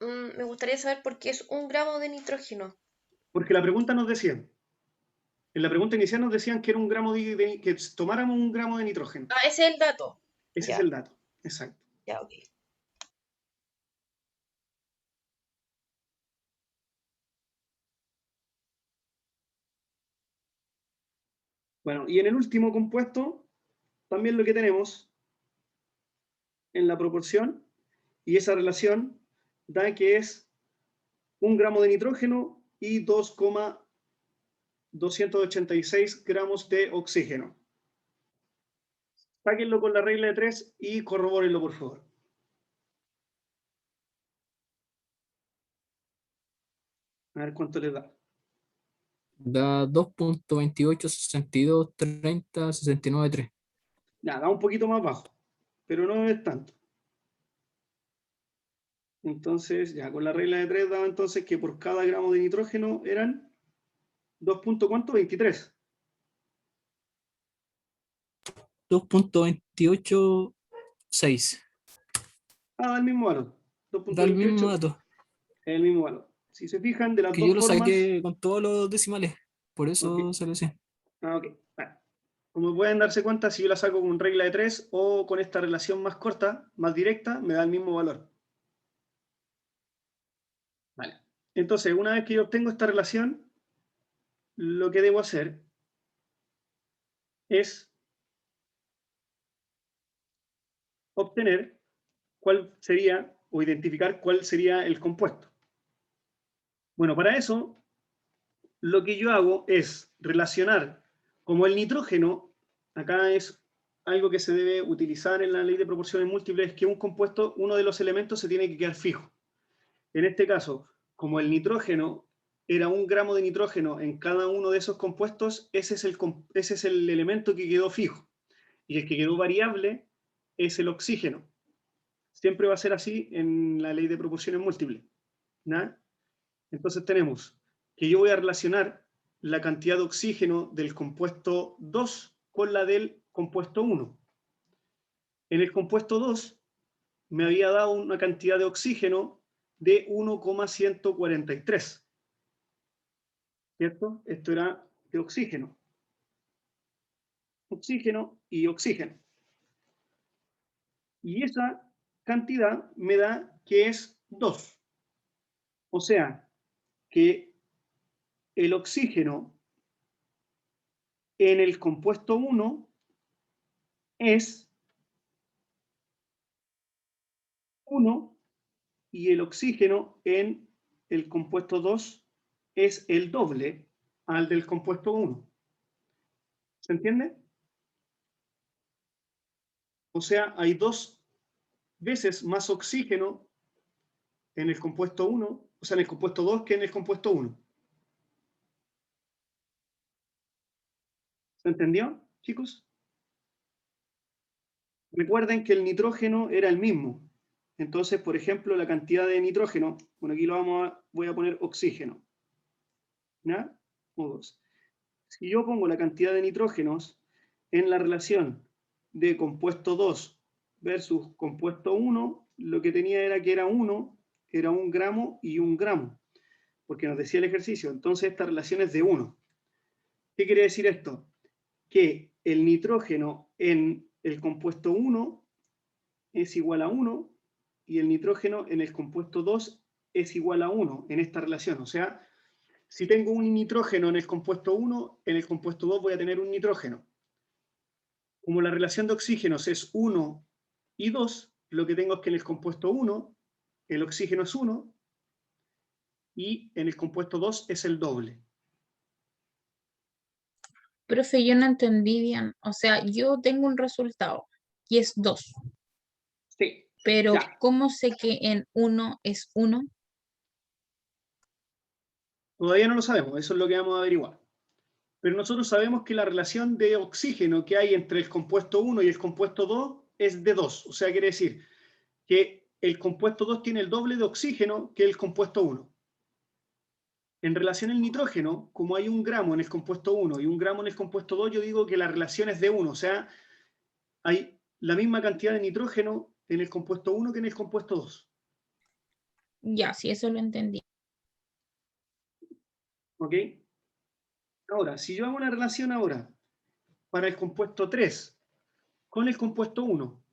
Me gustaría saber por qué es 1 gramo de nitrógeno. Porque la pregunta nos decía, en la pregunta inicial nos decían que era 1 gramo que tomáramos 1 gramo de nitrógeno. Ah, ese es el dato. Ese Ya. es el dato, exacto. Ya, ok. Bueno, y en el último compuesto, también lo que tenemos en la proporción, y esa relación da que es 1 gramo de nitrógeno y 2,286 gramos de oxígeno. Sáquenlo con la regla de 3 y corrobórenlo, por favor. A ver cuánto les da. Da 2.28, 62, 30, 69, 3. Ya, da un poquito más bajo, pero no es tanto. Entonces, ya con la regla de 3 daba entonces que por cada gramo de nitrógeno eran 2.23. 2.286. Ah, da el mismo valor. Da el mismo 2.28 dato. es el mismo valor. Si se fijan, de las Que dos yo lo formas... saqué con todos los decimales. Por eso Ok. sale así. Ah, ok. Vale. Como pueden darse cuenta, si yo la saco con regla de 3 o con esta relación más corta, más directa, me da el mismo valor. Vale. Entonces, una vez que yo obtengo esta relación, lo que debo hacer es obtener cuál sería, o identificar cuál sería el compuesto. Bueno, para eso, lo que yo hago es relacionar, como el nitrógeno, acá es algo que se debe utilizar en la ley de proporciones múltiples, es que un compuesto, uno de los elementos se tiene que quedar fijo. En este caso, como el nitrógeno era 1 gramo de nitrógeno en cada uno de esos compuestos, ese es el elemento que quedó fijo. Y el que quedó variable es el oxígeno. Siempre va a ser así en la ley de proporciones múltiples. ¿No? Entonces tenemos que yo voy a relacionar la cantidad de oxígeno del compuesto 2 con la del compuesto 1. En el compuesto 2 me había dado una cantidad de oxígeno de 1,143. ¿Cierto? Esto era de oxígeno. Oxígeno y oxígeno. Y esa cantidad me da que es 2. O sea, que el oxígeno en el compuesto 1 es 1 y el oxígeno en el compuesto 2 es el doble al del compuesto 1. ¿Se entiende? O sea, hay 2 veces más oxígeno en el compuesto 1, o sea, en el compuesto 2 que en el compuesto 1. ¿Se entendió, chicos? Recuerden que el nitrógeno era el mismo. Entonces, por ejemplo, la cantidad de nitrógeno, bueno, aquí voy a poner oxígeno. ¿Ya? 2. Si yo pongo la cantidad de nitrógenos en la relación de compuesto 2 versus compuesto 1, lo que tenía era que era 1, era 1 gramo y 1 gramo, porque nos decía el ejercicio. Entonces esta relación es de 1. ¿Qué quiere decir esto? Que el nitrógeno en el compuesto 1 es igual a 1 y el nitrógeno en el compuesto 2 es igual a 1 en esta relación. O sea, si tengo un nitrógeno en el compuesto 1, en el compuesto 2 voy a tener un nitrógeno. Como la relación de oxígenos es 1 y 2, lo que tengo es que en el compuesto 1 el oxígeno es 1 y en el compuesto 2 es el doble. Profe, yo no entendí bien. O sea, yo tengo un resultado y es 2. Sí. Pero, Ya. ¿cómo sé que en 1 es 1? Todavía no lo sabemos, eso es lo que vamos a averiguar. Pero nosotros sabemos que la relación de oxígeno que hay entre el compuesto 1 y el compuesto 2 es de 2. O sea, quiere decir que el compuesto 2 tiene el doble de oxígeno que el compuesto 1. En relación al nitrógeno, como hay 1 gramo en el compuesto 1 y 1 gramo en el compuesto 2, yo digo que la relación es de 1. O sea, hay la misma cantidad de nitrógeno en el compuesto 1 que en el compuesto 2. Ya, sí, eso lo entendí. ¿Ok? Ahora, si yo hago una relación ahora para el compuesto 3 con el compuesto 1,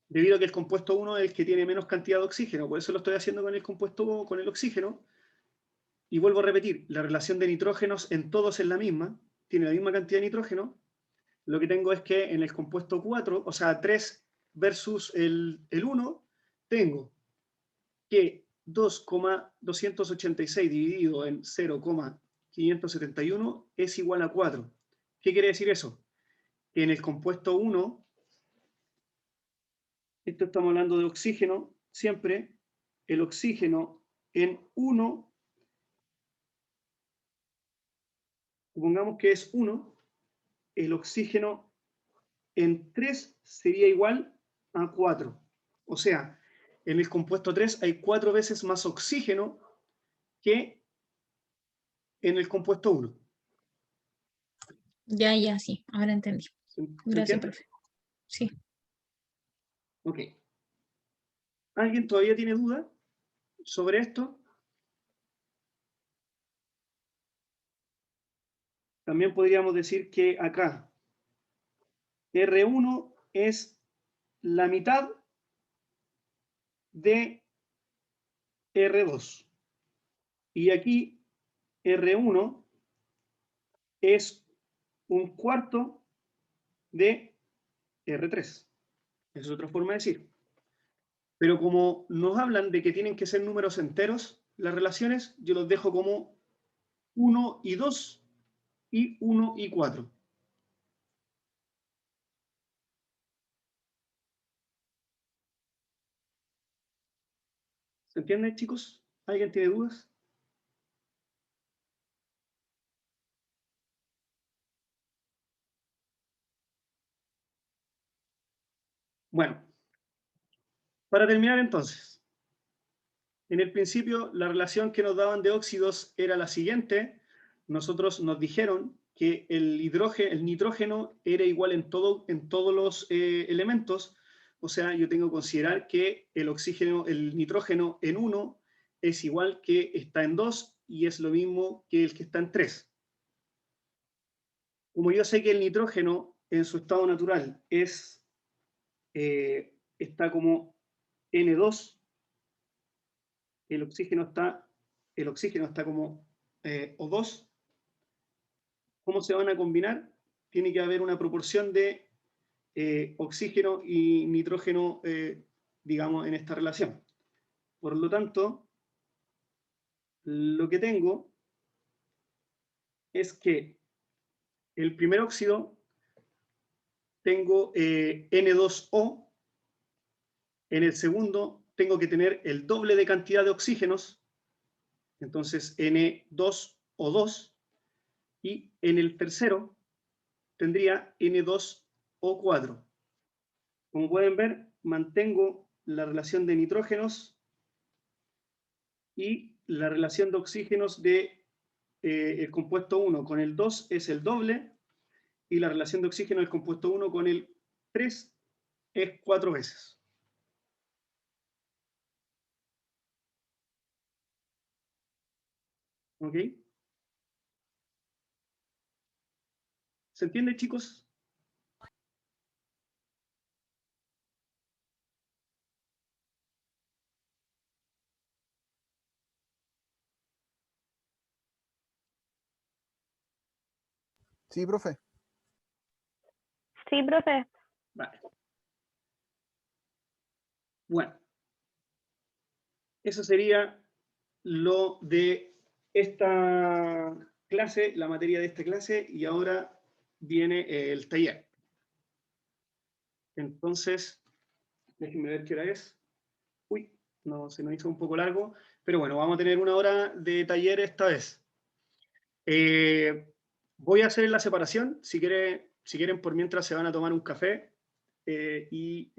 debido a que el compuesto 1 es el que tiene menos cantidad de oxígeno, por eso lo estoy haciendo con el compuesto, con el oxígeno, y vuelvo a repetir, la relación de nitrógenos en todos es la misma, tiene la misma cantidad de nitrógeno, lo que tengo es que en el compuesto 4, o sea, 3 versus el 1, tengo que 2,286 dividido en 0,571 es igual a 4. ¿Qué quiere decir eso? Que en el compuesto 1, esto estamos hablando de oxígeno, siempre el oxígeno en 1, supongamos que es 1, el oxígeno en 3 sería igual a 4. O sea, en el compuesto 3 hay 4 veces más oxígeno que en el compuesto 1. Ya, sí, ahora entendí. ¿Se Gracias, entiende? profe. Sí. Ok. ¿Alguien todavía tiene duda sobre esto? También podríamos decir que acá R1 es la mitad de R2. Y aquí R1 es un cuarto de R3. Esa es otra forma de decir. Pero como nos hablan de que tienen que ser números enteros las relaciones, yo los dejo como 1 y 2 y 1 y 4. ¿Se entiende, chicos? ¿Alguien tiene dudas? Bueno, para terminar entonces, en el principio la relación que nos daban de óxidos era la siguiente. Nosotros nos dijeron que el nitrógeno era igual en todos los elementos. O sea, yo tengo que considerar que el nitrógeno en 1 es igual que está en 2 y es lo mismo que el que está en 3. Como yo sé que el nitrógeno en su estado natural está como N2, el oxígeno está como O2, ¿cómo se van a combinar? Tiene que haber una proporción de oxígeno y nitrógeno, digamos, en esta relación. Por lo tanto, lo que tengo es que el primer óxido tengo N2O, en el segundo tengo que tener el doble de cantidad de oxígenos, entonces N2O2, y en el tercero tendría N2O4. Como pueden ver, mantengo la relación de nitrógenos y la relación de oxígenos de el compuesto 1 con el 2 es el doble, y la relación de oxígeno del compuesto 1 con el 3 es 4 veces. ¿Ok? ¿Se entiende, chicos? Sí, profe. Sí, profe. Vale. Bueno. Eso sería lo de esta clase, la materia de esta clase, y ahora viene el taller. Entonces, déjenme ver qué hora es. Uy, no, se nos hizo un poco largo, pero bueno, vamos a tener 1 hora de taller esta vez. Voy a hacer la separación, si quieren por mientras se van a tomar un café y